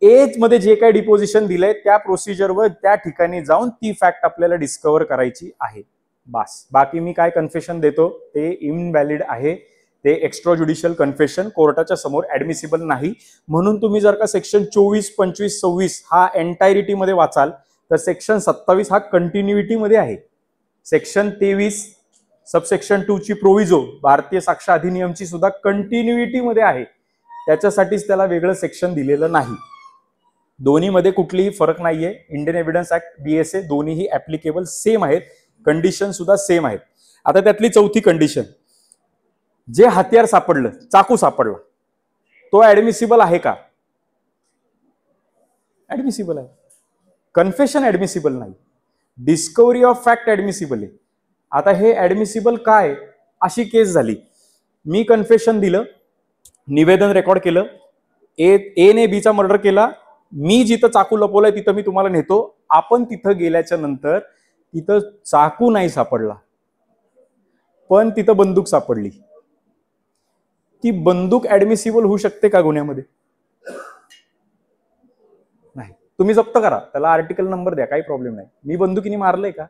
एज मध्ये जे काही डिपोजिशन दिलंय त्या प्रोसिजरवर त्या ठिकाणी जाऊन ती फॅक्ट आपल्याला डिस्कव्हर करायची आहे, बस. बाकी मी काय कन्फेशन देतो ते इनव्हॅलिड आहे, ते एक्स्ट्रा ज्युडिशियल कन्फेशन कोर्टाच्या समोर ऍडमिसिबल नाही. म्हणून तुम्ही जर का सेक्शन 24, 25, 26 हा एंटायरिटी मध्ये वाचाल तर सेक्शन 27 हा कंटिन्युइटी मध्ये आहे. सेक्शन 23 सबसेक्शन 2 ची प्रोव्हिजो भारतीय साक्ष अधिनियमची सुद्धा कंटिन्युइटी मध्ये आहे, त्याच्यासाठीच त्याला वेगळं सेक्शन दिलेलं नाही. दोन्हीमध्ये कुठलीही फरक नाहीये. इंडियन एव्हिडन्स ऍक्ट, BSA दोन्हीही ऍप्लिकेबल सेम आहेत, कंडिशन सुद्धा सेम आहेत. आता त्यातली चौथी कंडिशन, जे हत्यार सापडलं, चाकू सापडला, तो ऍडमिसिबल आहे का? ऍडमिसिबल आहे. कन्फेशन ऍडमिसिबल नाही, डिस्कव्हरी ऑफ फॅक्ट ऍडमिसिबल आहे. आता हे ऍडमिसिबल काय, अशी केस झाली, मी कन्फेशन दिलं, निवेदन रेकॉर्ड केलं, ए ने बीचा मर्डर केला, मी जिथं चाकू लपवलाय तिथं मी तुम्हाला नेतो, आपण तिथं गेल्याच्या नंतर तिथं चाकू नाही सापडला, पण तिथं बंदूक सापडली. ती बंदूक ऍडमिसिबल होऊ शकते का गुन्ह्यामध्ये? नाही. तुम्ही जप्त करा, त्याला आर्टिकल नंबर द्या, काही प्रॉब्लेम नाही. मी बंदुकीने मारलंय का?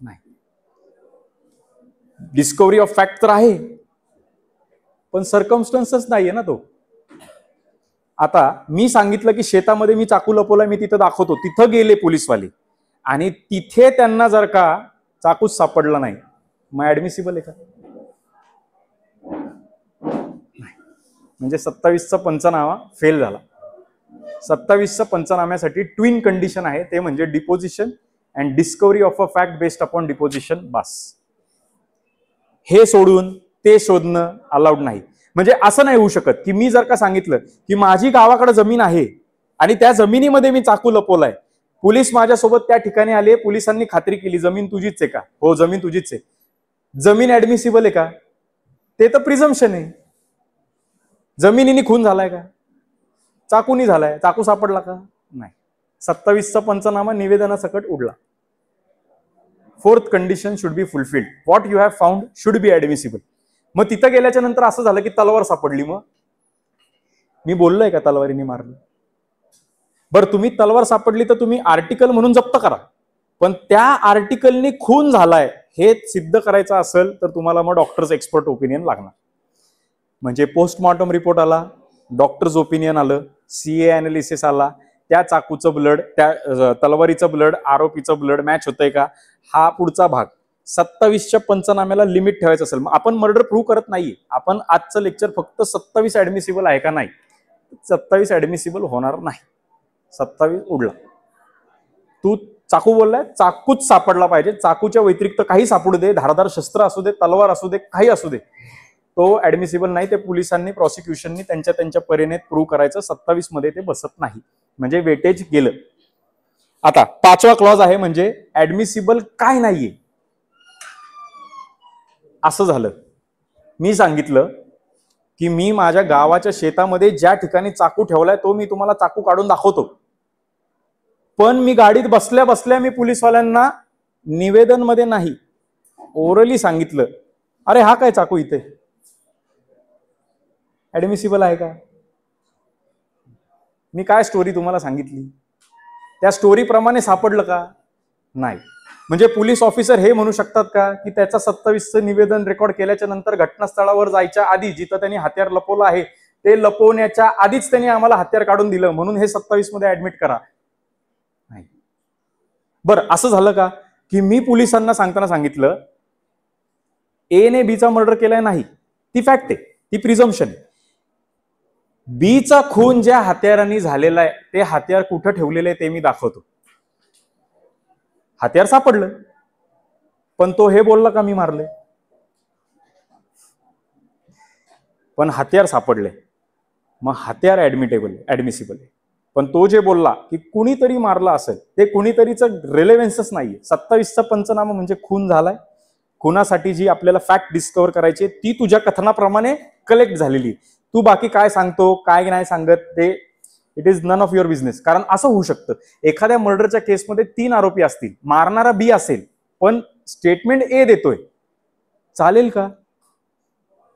नाही. डिस्कव्हरी ऑफ फॅक्ट तर आहे, पण सर्कमस्टन्सच नाहीये ना तो. आता मी सांगितलं की शेतामध्ये मी चाकू लपवलाय, मी तिथं दाखवतो, तिथं गेले पोलीसवाले आणि तिथे त्यांना जर का चाकूच सापडला नाही, मग ऍडमिसिबल आहे का? म्हणजे 27चा पंचनामा फेल झाला. 27च्या पंचनाम्यासाठी ट्विन कंडिशन आहे, ते म्हणजे deposition and discovery of a fact based upon deposition. बास. हे सोडून ते शोधणं अलाउड नाही. म्हणजे असं नाही होऊ शकत की मी जर का सांगितलं की माझी गावाकडे जमीन आहे आणि त्या जमिनीमध्ये मी चाकू लपवलाय, पोलीस माझ्यासोबत त्या ठिकाणी आले, पोलिसांनी खात्री केली जमीन तुझीच आहे का? हो, जमीन तुझीच आहे. जमीन ऍडमिसिबल आहे का? ते तर प्रिझम्पशन आहे. जमिनीने खून झालाय का? चाकूनी झालाय. चाकू सापडला का? नाही. 27चा पंचनामा निवेदनासकट उडला. Fourth condition should be fulfilled. What you have found should be admissible. मग तिथं गेल्याच्या नंतर असं झालं की तलवार सापडली, मग मी बोललोय का तलवारीने मारलं? बरं, तुम्ही तलवार सापडली तर तुम्ही आर्टिकल म्हणून जप्त करा, पण त्या आर्टिकलनी खून झालाय हे सिद्ध करायचं असेल तर तुम्हाला मग डॉक्टर्स एक्सपर्ट ओपिनियन लागणार. म्हणजे पोस्टमॉर्टम रिपोर्ट आला, डॉक्टर्स ओपिनियन आलं, सीए अनालिसिस आला, त्या चाकूचं ब्लड, त्या तलवारीचं ब्लड, आरोपीचं ब्लड मॅच होतंय का, हा पुढचा भाग. 27च्या पंचनाम्याला लिमिट ठेवायचं असेल, मग आपण मर्डर प्रूव्ह करत नाहीये, आपण आजचं लेक्चर फक्त 27 ऍडमिसिबल आहे का नाही, 27 ऍडमिसिबल होणार नाही. 27 उडला. तू चाकू बोललाय, चाकूच सापडला पाहिजे. चाकूच्या व्यतिरिक्त काही सापडू दे, धारदार शस्त्र असू दे, तलवार असू दे, काही असू दे, तो ऍडमिसिबल नाही. ते पोलिसांनी, प्रॉसिक्युशननी त्यांच्या परीने प्रूव्ह करायचं. 27 मध्ये ते बसत नाही, म्हणजे वेटेज गेलं. आता 5वा क्लॉज आहे, म्हणजे ऍडमिसिबल काय नाहीये असं झालं. मी सांगितलं की मी माझ्या गावाच्या शेतामध्ये ज्या ठिकाणी चाकू ठेवलाय तो मी तुम्हाला चाकू काढून दाखवतो, पण मी गाडीत बसल्या बसल्या मी पोलिसवाल्यांना निवेदन मध्ये नाही, ओरली सांगितलं, अरे हा काय चाकू इथे, ऍडमिसिबल आहे का? मी काय स्टोरी तुम्हाला सांगितली, त्या स्टोरी प्रमाणे सापडलं का? नाही. म्हणजे पोलीस ऑफिसर हे म्हणू शकतात का की त्याचा 27चं निवेदन रेकॉर्ड केल्याच्या नंतर घटनास्थळावर जायच्या आधी जिथं त्यांनी हत्यार लपवलं आहे ते लपवण्याच्या आधीच त्यांनी आम्हाला हत्यार काढून दिलं म्हणून हे 27 मध्ये ऍडमिट करा? नाही. बरं, असं झालं का की मी पोलिसांना सांगताना सांगितलं ए ने बीचा मर्डर केलाय? नाही, ती फॅक्ट आहे, ती प्रिझम्पशन आहे. बीचा खून ज्या हत्यारांनी झालेला आहे ते हत्यार कुठं ठेवलेलं आहे ते मी दाखवतो. हत्यार सापडलं, पण तो हे बोलला का मी मारले? पण हत्यार सापडले, मग हत्यार ऍडमिसिबल आहे. पण तो जे बोलला की कुणीतरी मारला असेल, ते कुणीतरीचं रिलेव्हन्सच नाहीये. 27चा पंचनामा म्हणजे खून झालाय, खुनासाठी जी आपल्याला फॅक्ट डिस्कव्हर करायची ती तुझ्या कथनाप्रमाणे कलेक्ट झालेली. तू बाकी काय सांगतो काय नाही सांगत ते it is none of your business. कारण असं होऊ शकतं एखाद्या मर्डरच्या केसमध्ये 3 आरोपी असतील, मारणारा बी असेल, पण स्टेटमेंट ए देतोय, चालेल का?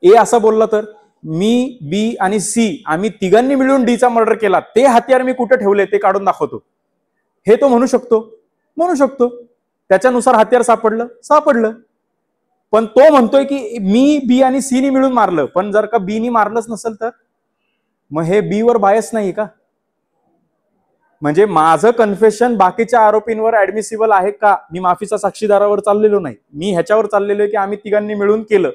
ए असं बोलला तर मी, बी आणि सी आम्ही तिघांनी मिळून डीचा मर्डर केला, ते हत्यार मी कुठे ठेवले ते काढून दाखवतो, हे तो म्हणू शकतो? म्हणू शकतो. त्याच्यानुसार हत्यार सापडलं. पण तो म्हणतोय की मी, बी आणि सी नी मिळून मारलं, पण जर का बी नी मारलंच नसेल तर मग हे बी वर बायस नाही का? म्हणजे माझं कन्फेशन बाकीच्या आरोपींवर ऍडमिसिबल आहे का? मी माफीचा साक्षीदारावर चाललेलो नाही, मी ह्याच्यावर चाललेलो आहे की आम्ही तिघांनी मिळून केलं,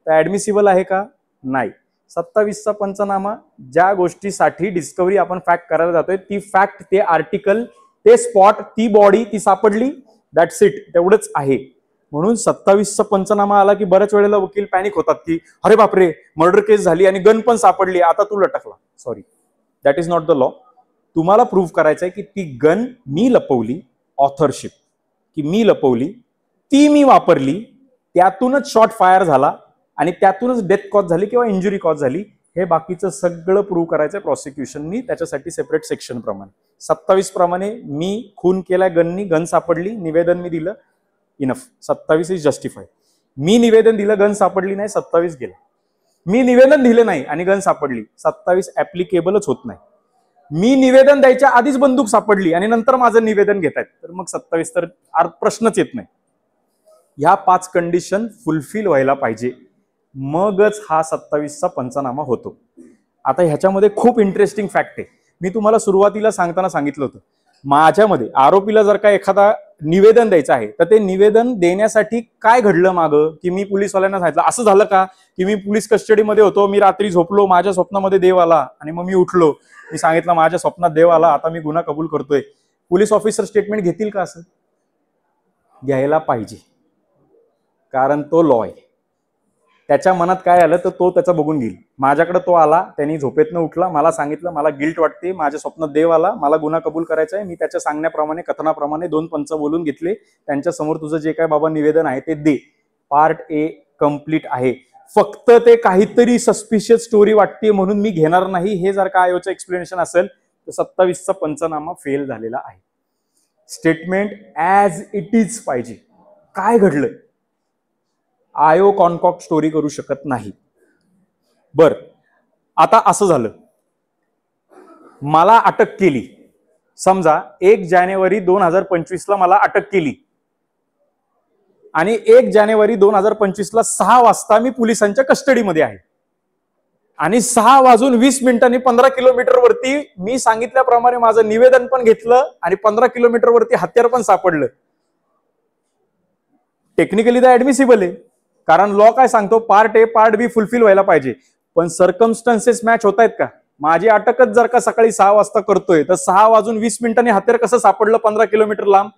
तर ऍडमिसिबल आहे का? नाही. 27चा पंचनामा ज्या गोष्टीसाठी डिस्कव्हरी आपण फॅक्ट करायला जातोय ती फॅक्ट, ते आर्टिकल, ते स्पॉट, ती बॉडी, ती सापडली, दॅट्स इट, तेवढंच आहे. म्हणून 27चा पंचनामा आला की बऱ्याच वेळेला वकील पॅनिक होतात की अरे बापरे मर्डर केस झाली आणि गन पण सापडली, आता तू लटकला. Sorry, that is not the law. तुम्हाला प्रूव्ह करायचं आहे की ती गन मी लपवली, ऑथरशिप की मी लपवली, ती मी वापरली, त्यातूनच शॉट फायर झाला आणि त्यातूनच डेथ कॉज झाली किंवा इंजुरी कॉज झाली, हे बाकीचं सगळं प्रूव्ह करायचं प्रॉसिक्युशननी. त्याच्यासाठी सेपरेट सेक्शन प्रमाणे 27 प्रमाणे मी खून केलाय गननी, गन सापडली, निवेदन मी दिलं, इनफ. 27 is justified. मी निवेदन दिलं, गन सापडली नाही, 27 गेला. मी निवेदन दिलं नाही आणि गन सापडली, 27 ऍप्लिकेबलच होत नाही. मी निवेदन द्यायच्या आधीच बंदूक सापडली आणि नंतर माझं निवेदन घेत आहेत, तर मग 27 तर प्रश्नच येत नाही. ह्या 5 कंडिशन फुलफिल व्हायला पाहिजे, मगच हा 27चा पंचनामा होतो. आता ह्याच्यामध्ये खूप इंटरेस्टिंग फॅक्ट आहे. मी तुम्हाला सुरुवातीला सांगताना सांगितलं होतं, माझ्यामध्ये आरोपीला जर का एखादा निवेदन द्यायचं आहे तर ते निवेदन देण्यासाठी काय घडलं मागं, की मी पोलीसवाल्यांना सांगितलं असं झालं का की मी पोलीस कस्टडीमध्ये होतो, मी रात्री झोपलो, माझ्या स्वप्नामध्ये देव आला आणि मग मी उठलो, मी सांगितलं माझ्या स्वप्नात देव आला, आता मी गुन्हा कबूल करतोय. पोलीस ऑफिसर स्टेटमेंट घेतील का? असं घ्यायला पाहिजे, कारण तो लॉ आहे. त्याच्या मनात काय आलं तर तो त्याचं बघून घेईल. माझ्याकडे तो आला, त्यांनी झोपेतनं उठला, मला सांगितलं मला गिल्ट वाटते, माझ्या स्वप्नात देव आला, मला गुन्हा कबूल करायचा आहे, मी त्याच्या सांगण्याप्रमाणे कथनाप्रमाणे 2 पंच बोलून घेतले, त्यांच्या समोर तुझं जे काय बाबा निवेदन आहे ते दे. पार्ट ए कम्प्लीट आहे. फक्त ते काहीतरी सस्पिशियस स्टोरी वाटते म्हणून मी घेणार नाही, हे जर का आयोचं एक्सप्लेनेशन असेल तर 27चा पंचनामा फेल झालेला आहे. स्टेटमेंट ऍज इट इज पाहिजे. काय घडलं? आयो कॉन्कॉक स्टोरी करू शकत नाही. बर, आता असं झालं, मला अटक केली, समजा 1 जानेवारी 2025 ला मला अटक केली आणि 1 जानेवारी 2025 ला 6 वाजता मी पोलिसांच्या कस्टडीमध्ये आहे आणि 6:20 15 किलोमीटर वरती मी सांगितल्याप्रमाणे माझं निवेदन पण घेतलं आणि 15 किलोमीटर वरती हत्यार पण सापडलं. टेक्निकली तर ऍडमिसिबल आहे, कारण लॉ काय सांगतो, part A part B fulfil व्हायला पाहिजे. पण सर्कमस्टन्सेस मॅच होत आहेत का? माझी अटकच जर का सकाळी 6 वाजता करतोय तर 6:20 हत्यार कसं सापडलं 15 किलोमीटर लांब?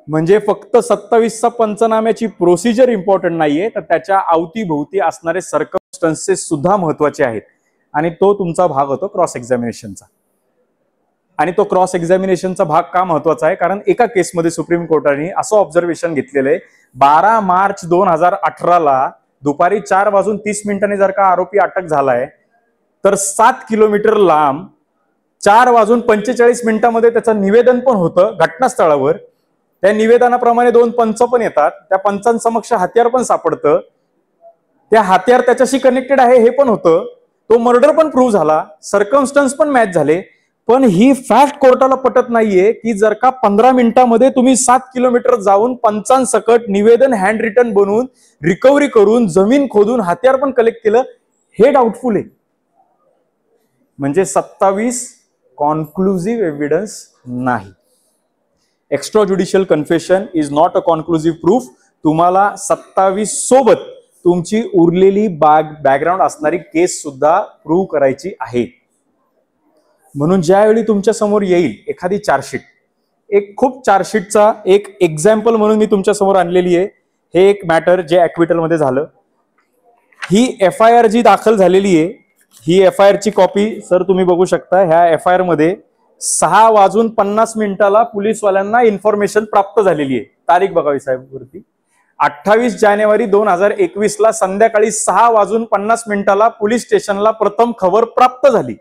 म्हणजे फक्त 27चा पंचनाम्याची प्रोसिजर इम्पॉर्टंट नाहीये, तर त्याच्या अवतीभोवती असणारे सर्कमस्टन्सेस सुद्धा महत्वाचे आहेत. आणि तो तुमचा भाग होतो क्रॉस एक्झामिनेशनचा. आणि तो क्रॉस एक्झामिनेशनचा भाग का महत्वाचा आहे? कारण एका केसमध्ये सुप्रीम कोर्टाने असं ऑब्झर्वेशन घेतलेलं आहे, 12 मार्च 2018 ला दुपारी 4:30 जर का आरोपी अटक झालाय तर 7 किलोमीटर लांब 4:45 त्याचं निवेदन पण होतं घटनास्थळावर. त्या निवेदनाप्रमाणे 2 पंच पण येतात, त्या पंचांसमक्ष हत्यार पण सापडतं, त्या हत्यार त्याच्याशी कनेक्टेड आहे हे पण होतं, तो मर्डर पण प्रूव्ह झाला, सर्कमस्टन्स पण मॅच झाले. पण ही फॅक्ट कोर्टाला पटत नाहीये की जर का 15 मिनिटांमध्ये तुम्ही 7 किलोमीटर जाऊन पंचांसकट निवेदन हँड रिटन बनवून रिकव्हरी करून जमीन खोदून हत्यार पण कलेक्ट केलं, हे डाऊटफुल आहे. म्हणजे 27 कॉन्क्लुझिव्ह एव्हिडन्स नाही. Extra judicial confession is not a conclusive proof. तुम्हाला 27 सोबत तुमची उरलेली बॅकग्राऊंड असणारी केस सुद्धा प्रूव्ह करायची आहे. म्हणून ज्यावेळी तुमच्या समोर येईल एखादी चार्जशीट, एक खूप चार्जशीटचा एक एक्झाम्पल म्हणून मी तुमच्या समोर आणलेली आहे. हे एक मॅटर जे ऍक्विटल मध्ये झालं. ही FIR जी दाखल झालेली आहे, ही FIR ची कॉपी सर तुम्ही बघू शकता. ह्या FIR मध्ये 6:50 पोलीसवाल्यांना इन्फॉर्मेशन प्राप्त झालेली आहे. तारीख बघावी साहेब वरती. 28 जानेवारी 2021 ला संध्याकाळी 6:50 पोलीस स्टेशनला प्रथम खबर प्राप्त झाली.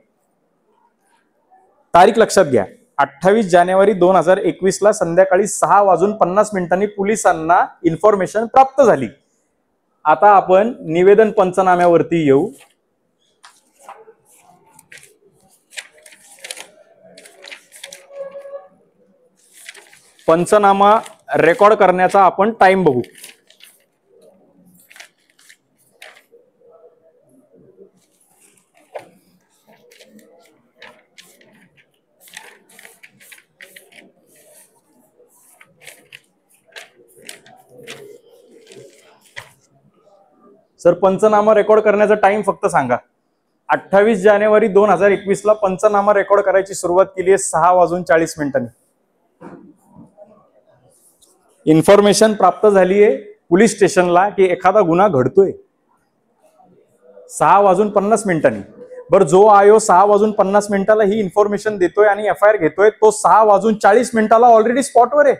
तारीख लक्षात घ्या, 28 जानेवारी 2021 ला संध्याकाळी 6:50 पोलिसांना इन्फॉर्मेशन प्राप्त झाली. आता आपण निवेदन पंचनाम्यावरती येऊ. पंचनामा रेकॉर्ड करण्याचा आपण टाइम बघू. सर पंचनामा रेकॉर्ड करण्याचा टाइम फक्त सांगा. 28 जानेवारी 2021 ला पंचनामा रेकॉर्ड करायची सुरुवात केली आहे 6:40. इन्फॉर्मेशन प्राप्त झाली आहे पोलीस स्टेशनला की एखादा गुन्हा घडतोय 6:50. बरं, जो आयो 6:50 ही इन्फॉर्मेशन देतोय आणि FIR घेतोय, तो 6:40 ऑलरेडी स्पॉटवर आहे,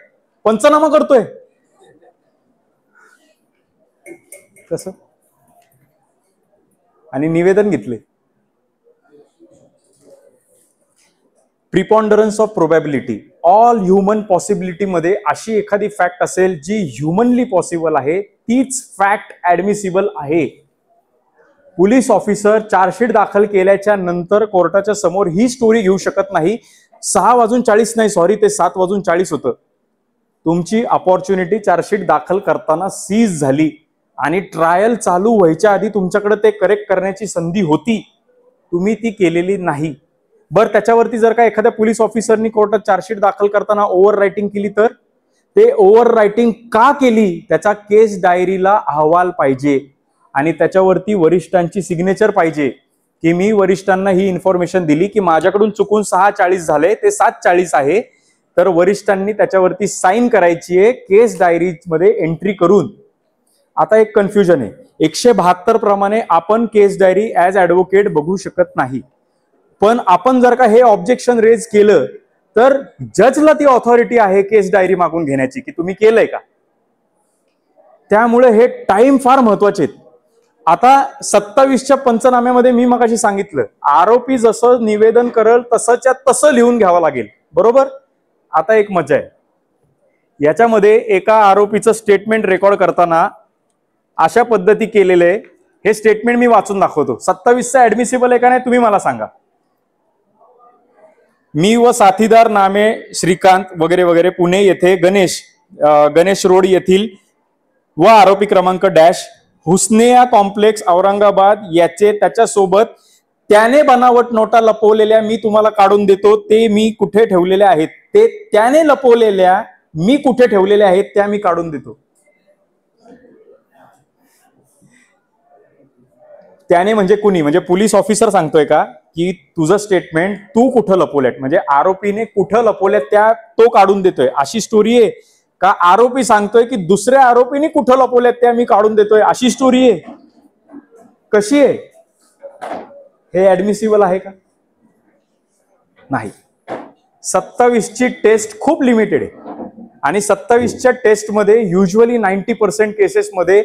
पंचनामा करतोय. कसं? आणि निवेदन घेतले. Preponderance of probability, all human possibility मध्ये अशी एखादी फॅक्ट असेल जी ह्युमनली पॉसिबल आहे, तीच फॅक्ट ऍडमिसिबल आहे. पोलीस ऑफिसर चार्जशीट दाखल केल्याच्या नंतर कोर्टाच्या समोर ही स्टोरी घेऊ शकत नाही. 6:40 नाही, सॉरी, ते 7:40 होतं. तुमची अपॉर्च्युनिटी चार्जशीट दाखल करताना सीज झाली आणि ट्रायल चालू व्हायच्या आधी तुमच्याकडे ते करेक्ट करण्याची संधी होती, तुम्ही ती केलेली नाही. बरं, त्याच्यावरती जर का एखाद्या पोलीस ऑफिसरनी कोर्टात चार्जशीट दाखल करताना ओव्हर रायटिंग केली, तर ते ओव्हर रायटिंग का केली त्याचा केस डायरीला अहवाल पाहिजे आणि त्याच्यावरती वरिष्ठांची सिग्नेचर पाहिजे की मी वरिष्ठांना ही इन्फॉर्मेशन दिली की माझ्याकडून चुकून 6:40 झाले, ते 7:40 आहे. तर वरिष्ठांनी त्याच्यावरती साईन करायची आहे केस डायरीमध्ये एंट्री करून. आता एक कन्फ्युजन आहे, 172 प्रमाणे आपण केस डायरी ऍज ऍडव्होकेट बघू शकत नाही, पण आपण जर का हे ऑब्जेक्शन रेज केलं तर जजला ती ऑथॉरिटी आहे केस डायरी मागून घेण्याची की तुम्ही केलंय का. त्यामुळे हे टाइम फार महत्वाचे आहेत. आता 27च्या पंचनाम्यामध्ये मी मगाशी सांगितलं, आरोपी जसं निवेदन करेल तसंच्या तसं लिहून घ्यावं लागेल, बरोबर. आता एक मजा आहे याच्यामध्ये, एका आरोपीचं स्टेटमेंट रेकॉर्ड करताना अशा पद्धती केलेले आहे. हे स्टेटमेंट मी वाचून दाखवतो. 27चा ऍडमिसिबल आहे का नाही तुम्ही मला सांगा. मी व साथीदार नामे श्रीकांत वगैरे वगैरे पुणे येथे गणेश रोड येथील व आरोपी क्रमांक डॅश हुस्नेया कॉम्प्लेक्स औरंगाबाद याचे त्याच्यासोबत त्याने बनावट नोटा लपवलेल्या मी तुम्हाला काढून देतो, ते मी कुठे ठेवलेल्या आहेत, ते त्याने लपवलेल्या मी कुठे ठेवलेल्या आहेत त्या मी काढून देतो. त्याने म्हणजे कुणी, म्हणजे पोलीस ऑफिसर सांगतोय का की तुझं स्टेटमेंट तू कुठं लपवल्यात, म्हणजे आरोपीने कुठं लपवल्यात त्या तो काढून देतोय अशी स्टोरी आहे का आरोपी सांगतोय की दुसऱ्या आरोपीने कुठं लपवल्यात त्या मी काढून देतोय अशी स्टोरी आहे? कशी आहे? हे ऍडमिसिबल आहे का? नाही. 27ची टेस्ट खूप लिमिटेड आहे आणि 27च्या टेस्टमध्ये युजली 90% केसेसमध्ये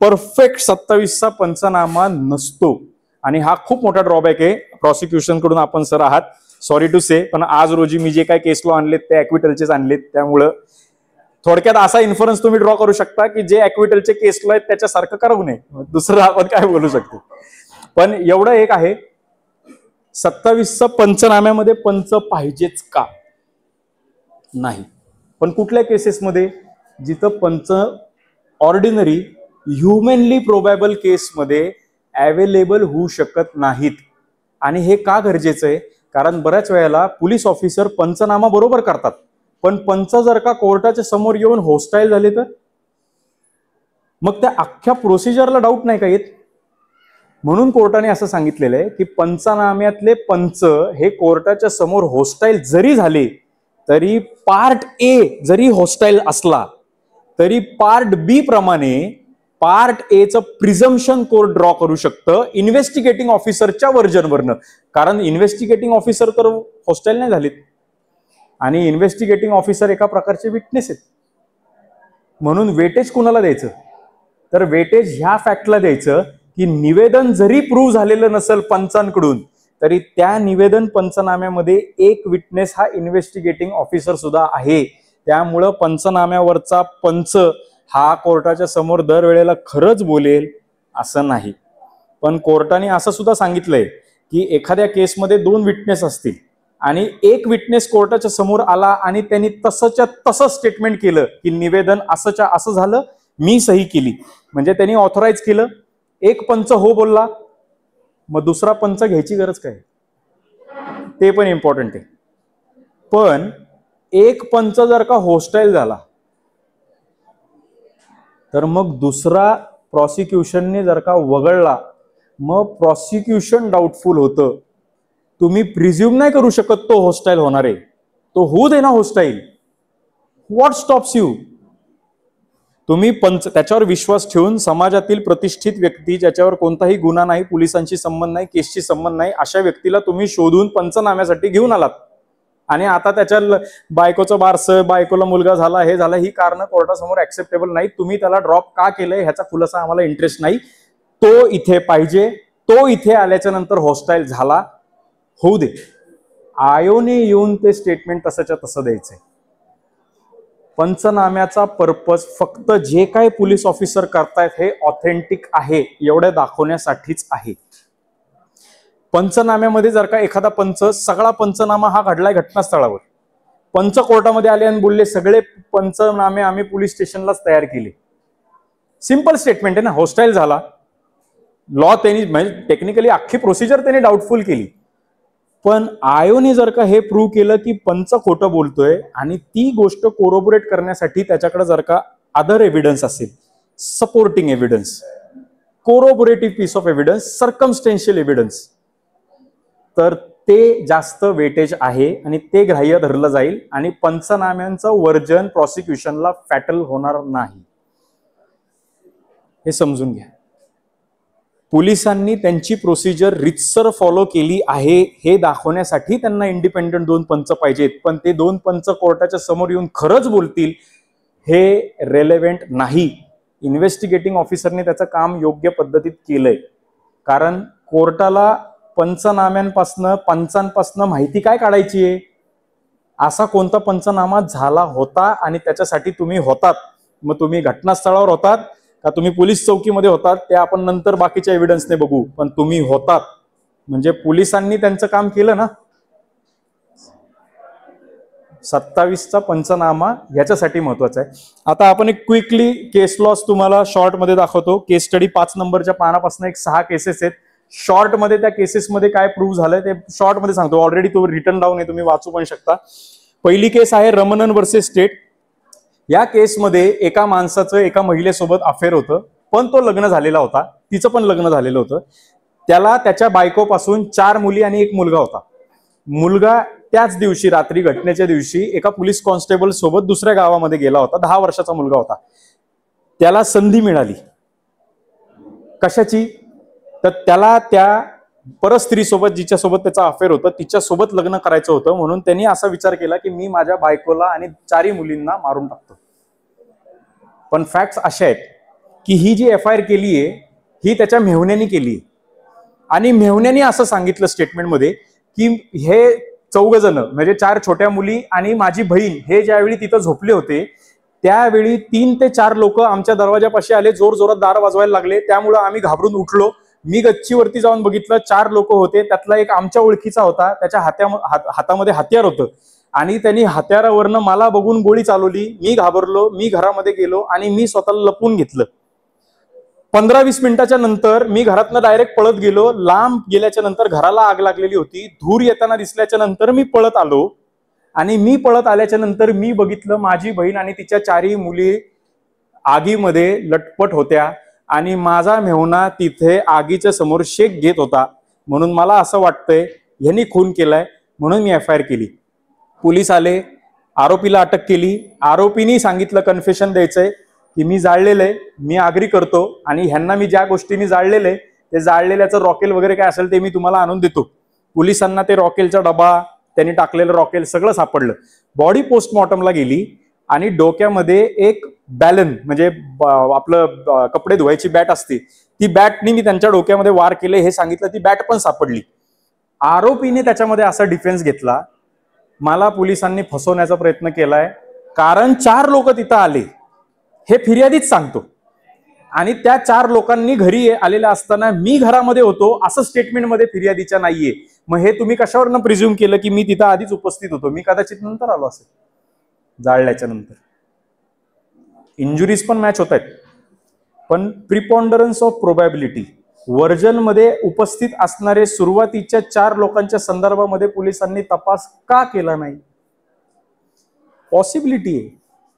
परफेक्ट 27चा पंचनामा नसतो आणि हा खूप मोठा ड्रॉबॅक आहे प्रॉसिक्युशन कडून. आपण सर आहात, सॉरी टू से, पण आज रोजी मी जे काय केस लॉ आणलेत ते ऍक्विटलचेच आणलेत. त्यामुळं थोडक्यात असा इन्फरन्स तुम्ही ड्रॉ करू शकता की जे ऍक्विटलचे केस लॉ आहेत त्याच्यासारखं करू नये, दुसरं आपण काय बोलू शकतो. पण एवढं एक आहे, 27चा पंचनाम्यामध्ये पंच पाहिजेच का? नाही. पण कुठल्या केसेसमध्ये जिथं पंच ऑर्डिनरी ह्युमनली प्रोबॅबल केसमध्ये अवेलेबल होऊ शकत नाहीत. आणि हे का गरजेचं आहे? कारण बऱ्याच वेळेला पोलीस ऑफिसर पंचनामा बरोबर करतात, पण पंच जर का कोर्टाच्या समोर येऊन होस्टाईल झाले तर मग त्या अख्ख्या प्रोसिजरला डाऊट नाही का येत? म्हणून कोर्टाने असं सांगितलेलं आहे की पंचनाम्यातले पंच हे कोर्टाच्या समोर होस्टाईल जरी झाले तरी पार्ट ए जरी होस्टाईल असला तरी पार्ट बी प्रमाणे पार्ट ए चं प्रिझम्पशन कोर्ट ड्रॉ करू शकतं इन्व्हेस्टिगेटिंग ऑफिसरच्या व्हर्जनवरनं. कारण इन्व्हेस्टिगेटिंग ऑफिसर तर होस्टाईल नाही झालेत आणि इन्व्हेस्टिगेटिंग ऑफिसर एका प्रकारचे विटनेस आहेत. म्हणून वेटेज कुणाला द्यायचं? तर वेटेज ह्या फॅक्टला द्यायचं की निवेदन जरी प्रूव्ह झालेलं नसेल पंचांकडून तरी त्या निवेदन पंचनाम्यामध्ये एक विटनेस हा इन्व्हेस्टिगेटिंग ऑफिसर सुद्धा आहे. त्यामुळं पंचनाम्यावरचा पंच हा कोर्टाच्या समोर दरवेळेला खरंच बोलेल असं नाही. पण कोर्टाने असं सुद्धा सांगितलंय की एखाद्या केसमध्ये 2 विटनेस असतील आणि एक विटनेस कोर्टाच्या समोर आला आणि त्यांनी तसंच्या तसं स्टेटमेंट केलं की निवेदन असंच्या असं झालं, मी सही केली, म्हणजे त्यांनी ऑथराईज केलं. एक पंच हो बोलला, मग दुसरा पंच घ्यायची गरज काय? ते पण इम्पॉर्टंट आहे. पण एक पंच जर का होस्टाईल झाला तर मग दुसरा प्रॉसिक्युशनने जर का वगळला मग प्रॉसिक्युशन डाऊटफुल होतं. तुम्ही प्रिझ्युम नाही करू शकत तो होस्टाईल होणार आहे, तो होऊ दे ना होस्टाईल. What stops you? तुम्ही त्याच्यावर विश्वास ठेवून समाजातील प्रतिष्ठित व्यक्ती ज्याच्यावर कोणताही गुन्हा नाही, पोलिसांशी संबंध नाही, केसशी संबंध नाही, अशा व्यक्तीला तुम्ही शोधून पंचनाम्यासाठी घेऊन आलात. आणि आता त्याच्या बायकोचं बारसं, बायकोला मुलगा झाला, हे झालं, ही कारणं कोर्टासमोर ऍक्सेप्टेबल नाही. तुम्ही त्याला ड्रॉप का केलंय ह्याचा खुलासा आम्हाला इंटरेस्ट नाही. तो इथे पाहिजे. तो इथे आल्याच्या नंतर हॉस्टाईल झाला, होऊ दे. आयोने येऊन ते स्टेटमेंट तसंच्या तसं द्यायचंय. पंचनाम्याचा पर्पज फक्त जे काही पोलीस ऑफिसर करतायत हे ऑथेंटिक आहे एवढं दाखवण्यासाठीच आहे. पंचनाम्यामध्ये जर का एखादा पंच, सगळा पंचनामा हा घडलाय घटनास्थळावर, पंच कोर्टामध्ये आले आणि बोलले सगळे पंचनामे आम्ही पोलीस स्टेशनलाच तयार केले, सिंपल स्टेटमेंट आहे ना. हॉस्टाईल झाला, लॉ त्यांनी म्हणजे टेक्निकली अख्खी प्रोसिजर त्यांनी डाऊटफुल केली. पण आयोने जर का हे प्रूव्ह केलं की पंच खोटं बोलतोय आणि ती गोष्ट कोरोबोरेट करण्यासाठी त्याच्याकडे जर का अदर एव्हिडन्स असेल, supporting evidence, corroborative piece of evidence, circumstantial evidence, तर ते जास्त वेटेज आहे आणि ते ग्राह्य धरलं जाईल आणि पंचनाम्यांचं वर्जन प्रॉसिक्युशनला फॅटल होणार नाही. हे समजून घ्या. पोलिसांनी त्यांची प्रोसिजर रितसर फॉलो केली आहे हे दाखवण्यासाठी त्यांना इंडिपेंडंट 2 पंच पाहिजेत. पण ते 2 पंच कोर्टाच्या समोर येऊन खरंच बोलतील हे रेलेव्हेंट नाही. इन्व्हेस्टिगेटिंग ऑफिसरने त्याचं काम योग्य पद्धतीत केलंय. कारण कोर्टाला पंचांपासनं माहिती काय काढायची आहे, असा कोणता पंचनामा झाला होता आणि त्याच्यासाठी तुम्ही होतात. मग तुम्ही घटनास्थळावर होतात का तुम्ही पोलीस चौकीमध्ये होतात ते आपण नंतर बाकीच्या एव्हिडन्सने बघू, पण तुम्ही होतात म्हणजे पोलिसांनी त्यांचं काम केलं ना. 27चा पंचनामा याच्यासाठी महत्वाचा आहे. आता आपण एक क्विकली केस लॉस तुम्हाला शॉर्ट मध्ये दाखवतो. केस स्टडी 5 नंबरच्या पानापासून एक 6 केसेस आहेत. शॉर्ट मध्ये त्या केसेसमध्ये काय प्रूव्ह झालंय ते शॉर्ट मध्ये सांगतो. ऑलरेडी तो रिटर्न डाऊन आहे, तुम्ही वाचू पण शकता. पहिली केस आहे रमणन वर्सेस स्टेट. या केसमध्ये एका माणसाचं एका महिलेसोबत अफेअर होतं, पण तो लग्न झालेला होता, तिचं पण लग्न झालेलं होतं. त्याला त्याच्या बायकोपासून 4 मुली आणि 1 मुलगा होता. मुलगा त्याच दिवशी रात्री घटनेच्या दिवशी एका पोलीस कॉन्स्टेबल सोबत दुसऱ्या गावामध्ये गेला होता. 10 वर्षाचा मुलगा होता. त्याला संधी मिळाली कशाची, तर त्याला त्या परस्त्रीसोबत जिच्यासोबत त्याचा अफेअर होतं तिच्यासोबत लग्न करायचं होतं. म्हणून त्यांनी असा विचार केला की मी माझ्या बायकोला आणि 4 मुलींना मारून टाकतो. पण फॅक्ट्स अशा आहेत की ही जी FIR केली आहे ही त्याच्या मेहुण्याने केली आहे. आणि मेहुण्याने असं सांगितलं स्टेटमेंटमध्ये की हे 4 जण म्हणजे 4 छोट्या मुली आणि माझी बहीण हे ज्यावेळी तिथं झोपले होते त्यावेळी 3 ते 4 लोक आमच्या दरवाजापाशी आले, जोर जोरात दार वाजवायला लागले. त्यामुळे आम्ही घाबरून उठलो. मी गच्चीवरती जाऊन बघितलं, 4 लोक होते, त्यातला एक आमच्या ओळखीचा होता, त्याच्या हातामध्ये हत्यार होतं आणि त्यांनी हत्यारावरनं मला बघून गोळी चालवली. मी घाबरलो, मी घरामध्ये गेलो आणि मी स्वतःला लपवून घेतलं. 15-20 मिनिटाच्या नंतर मी घरातनं डायरेक्ट पळत गेलो. लांब गेल्याच्या नंतर घराला आग लागलेली होती. धूर येताना दिसल्याच्या नंतर मी पळत आलो आणि मी पळत आल्याच्या नंतर मी बघितलं माझी बहीण आणि तिच्या 4 मुली आगीमध्ये लटपट होत्या आणि माझा मेहुणा तिथे आगीच्या समोर शेक घेत होता. म्हणून मला असं वाटतंय यांनी खून केलाय, म्हणून मी FIR केली. पोलीस आले, आरोपीला अटक केली. आरोपीनी सांगितलं, कन्फेशन द्यायचंय की मी जाळलेलं आहे, मी आग्री करतो आणि ह्यांना मी ज्या गोष्टींनी जाळलेलं आहे ते जाळलेल्याचं रॉकेल वगैरे काय असेल ते मी तुम्हाला आणून देतो. पोलिसांना ते रॉकेलचा डबा, त्यांनी टाकलेलं रॉकेल सगळं सापडलं. बॉडी पोस्टमॉर्टमला गेली आणि डोक्यामध्ये एक बॅलन म्हणजे आपलं कपडे धुवायची बॅट असते, ती बॅटनी मी त्यांच्या डोक्यामध्ये वार केले हे सांगितलं. ती बॅट पण सापडली. आरोपीने त्याच्यामध्ये असा डिफेन्स घेतला, मला पोलिसांनी फसवण्याचा प्रयत्न केलाय कारण 4 लोक तिथं आले हे फिर्यादीच सांगतो आणि त्या 4 लोकांनी घरी आलेल्या असताना मी घरामध्ये होतो असं स्टेटमेंटमध्ये फिर्यादीच्या नाहीये. मग हे तुम्ही कशावरनं प्रिझ्युम केलं की मी तिथं आधीच उपस्थित होतो, मी कदाचित नंतर आलो असेल जाळल्याच्या नंतर. इंजुरीज पण मॅच होत आहेत, पण प्रिपॉन्डरन्स ऑफ प्रोबॅबिलिटी वर्जन मध्ये उपस्थित असणारे सुरुवातीच्या 4 लोकांच्या संदर्भामध्ये पोलिसांनी तपास का केला नाही. पॉसिबिलिटी आहे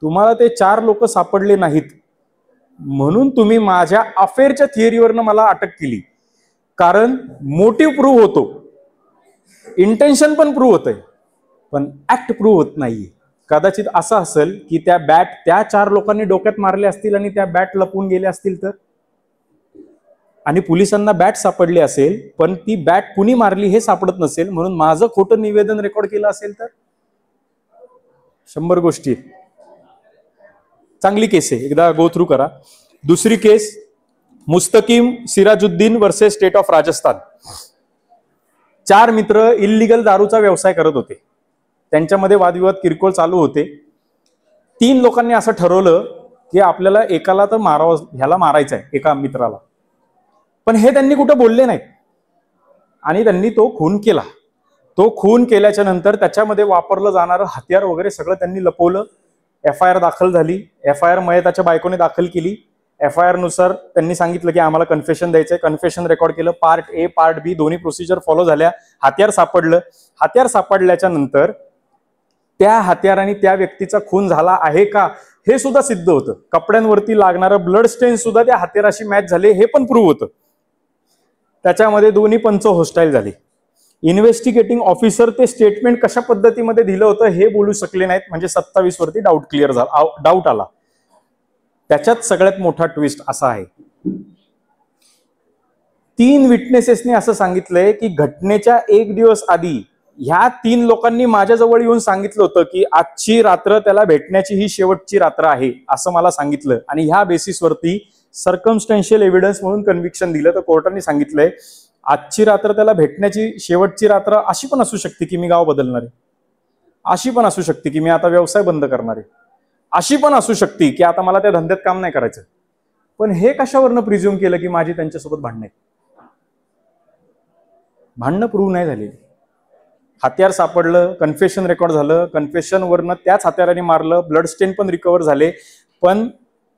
तुम्हाला ते 4 लोक सापडले नाहीत म्हणून तुम्ही माझ्या अफेअरच्या थिअरीवरनं मला अटक केली. कारण मोटिव्ह प्रूव्ह होतो, इंटेन्शन पण प्रूव्ह होतंय, पण ऍक्ट प्रूव्ह होत नाहीये. कदाचित असं असेल की त्या बॅट त्या 4 लोकांनी डोक्यात मारले असतील आणि त्या बॅट लपवून गेले असतील तर, आणि पोलिसांना बॅट सापडली असेल पण ती बॅट कुणी मारली हे सापडत नसेल म्हणून माझं खोटं निवेदन रेकॉर्ड केलं असेल तर 100 गोष्टी. चांगली केस आहे, एकदा गो थ्रू करा. दुसरी case Mustaqim Sirajuddin versus state of Rajasthan. 4 मित्र इल्लीगल दारूचा व्यवसाय करत होते, त्यांच्यामध्ये वादविवाद किरकोळ चालू होते. 3 लोकांनी असं ठरवलं की आपल्याला एकाला तर ह्याला मारायचं आहे, एका मित्राला, पण हे त्यांनी कुठं बोलले नाहीत आणि त्यांनी तो खून केला. तो खून केल्याच्या नंतर त्याच्यामध्ये वापरलं जाणारं हत्यार वगैरे सगळं त्यांनी लपवलं. FIR दाखल झाली. FIR मयताच्या बायकोने दाखल केली. FIR नुसार त्यांनी सांगितलं की आम्हाला कन्फेशन द्यायचंय. कन्फेशन रेकॉर्ड केलं. पार्ट A पार्ट B दोन्ही प्रोसिजर फॉलो झाल्या. हत्यार सापडलं. हत्यार सापडल्याच्या नंतर त्या हत्याराने त्या व्यक्तीचा खून झाला आहे का हे सुद्धा सिद्ध होतं. कपड्यांवरती लागणारं ब्लड स्टेन सुद्धा त्या हत्याराशी मॅच झाले हे पण प्रूव्ह होतं. त्याच्यामध्ये दोन्ही पंच होस्टाईल झाले. इन्व्हेस्टिगेटिंग ऑफिसर ते स्टेटमेंट कशा पद्धतीमध्ये दिलं होतं हे बोलू शकले नाहीत, म्हणजे 27 वरती डाऊट क्लिअर झाला, डाऊट आला. त्याच्यात सगळ्यात मोठा ट्विस्ट असा आहे, 3 विटनेसेसने असं सांगितलंय की घटनेच्या 1 दिवस आधी ह्या 3 लोकांनी माझ्याजवळ येऊन सांगितलं होतं की आजची रात्र त्याला भेटण्याची ही शेवटची रात्र आहे असं मला सांगितलं, आणि ह्या बेसिसवरती सर्कमस्टन्शियल एव्हिडन्स म्हणून कन्व्हिक्शन दिलं. तर कोर्टाने सांगितलंय आजची रात्र त्याला भेटण्याची शेवटची रात्र अशी पण असू शकते की मी गाव बदलणार आहे, अशी पण असू शकते की मी आता व्यवसाय बंद करणार आहे, अशी पण असू शकते की आता मला त्या धंद्यात काम नाही करायचं. पण हे कशावरनं प्रिझ्युम केलं की माझी त्यांच्यासोबत भांडणं आहेत? भांडणं प्रूव्ह नाही झालेली. हत्यार सापडलं, कन्फेशन रेकॉर्ड झालं, कन्फेशन वरनं त्याच हत्याराने मारलं, ब्लड स्टेन पण रिकव्हर झाले, पण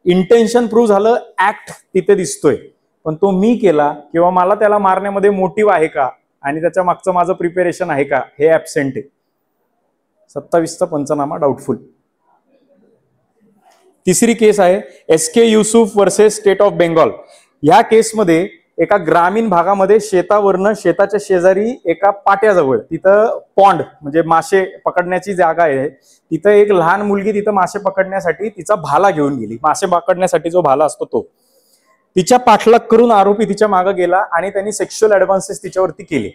इंटेन्शन प्रूव्ह झालं, ऍक्ट तिथे दिसतोय, पण तो मी केला किंवा मला त्याला मारण्यामध्ये मोटिव्ह आहे का आणि त्याच्या मागचं माझं प्रिपेरेशन आहे का हे ऍबसेंट आहे. 27चा पंचनामा डाऊटफुल. तिसरी केस आहे SK Yusuf versus state of Bengal. ह्या केसमध्ये एका ग्रामीण भागामध्ये शेतावरनं, शेताच्या शेजारी एका पाट्याजवळ, तिथं पॉन्ड म्हणजे मासे पकडण्याची जागा आहे, तिथं एक लहान मुलगी तिथं मासे पकडण्यासाठी तिचा भाला घेऊन गेली. मासे पकडण्यासाठी जो भाला असतो तो, तिच्या पाठलाग करून आरोपी तिच्या मागे गेला आणि त्यांनी सेक्शुअल ऍडव्हान्सेस तिच्यावरती केले.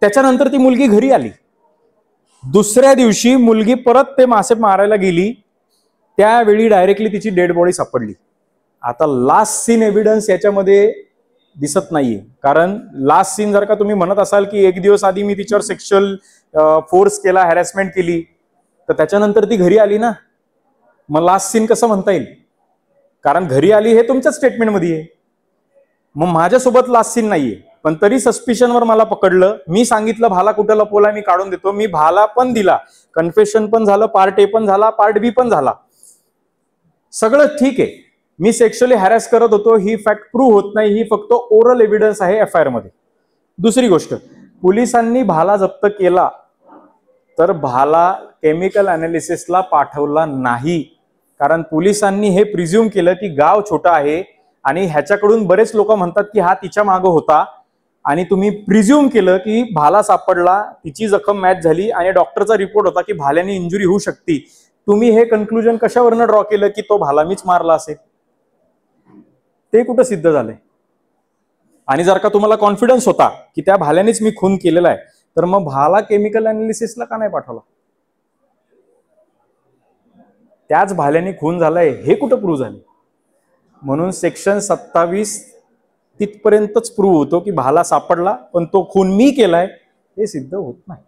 त्याच्यानंतर ती मुलगी घरी आली. दुसऱ्या दिवशी मुलगी परत ते मासे मारायला गेली, त्यावेळी डायरेक्टली तिची डेड बॉडी सापडली. आता लास्ट सीन एव्हिडन्स याच्यामध्ये दिसत नाहीये, कारण लास्ट सीन जर का तुम्ही म्हणत असाल की 1 दिवस आधी मी तिच्यावर सेक्शुअल फोर्स केला, हॅरॅसमेंट केली, तर त्याच्यानंतर ती घरी आली ना, मग लास्ट सीन कसं म्हणता येईल? कारण घरी आली हे तुमच्या स्टेटमेंटमध्ये आहे, मग माझ्यासोबत लास्ट सीन नाहीये, पण तरी सस्पिशनवर मला पकडलं. मी सांगितलं भाला कुठं लपवला मी काढून देतो, मी भाला पण दिला, कन्फेशन पण झालं, पार्ट A पण झाला, पार्ट B पण झाला, सगळं ठीक आहे. मी सेक्शुअली हॅरॅस करत होतो ही फॅक्ट प्रूव्ह होत नाही, ही फक्त ओरल एव्हिडन्स आहे FIR मध्ये. दुसरी गोष्ट, पोलिसांनी भाला जप्त केला तर भाला केमिकल अनालिसिसला पाठवला नाही, कारण पोलिसांनी हे प्रिझ्युम केलं की गाव छोटा आहे आणि ह्याच्याकडून बरेच लोक म्हणतात की हा तिच्या मागे होता, आणि तुम्ही प्रिझ्युम केलं की भाला सापडला, तिची जखम मॅच झाली आणि डॉक्टरचा रिपोर्ट होता की भाल्याने इंजुरी होऊ शकते. तुम्ही हे कन्क्लुजन कशावरनं ड्रॉ केलं की तो भाला मीच मारला असेल? ते कुठं सिद्ध झालंय? आणि जर का तुम्हाला कॉन्फिडन्स होता की त्या भाल्यानेच मी खून केलेला आहे, तर मग भाला केमिकल अनालिसिसला का नाही पाठवला? त्याच भाल्याने खून झालाय हे कुठं प्रूव्ह झाले? म्हणून सेक्शन 27 तिथपर्यंतच प्रूव्ह होतो की भाला सापडला, पण तो खून मी केलाय हे सिद्ध होत नाही.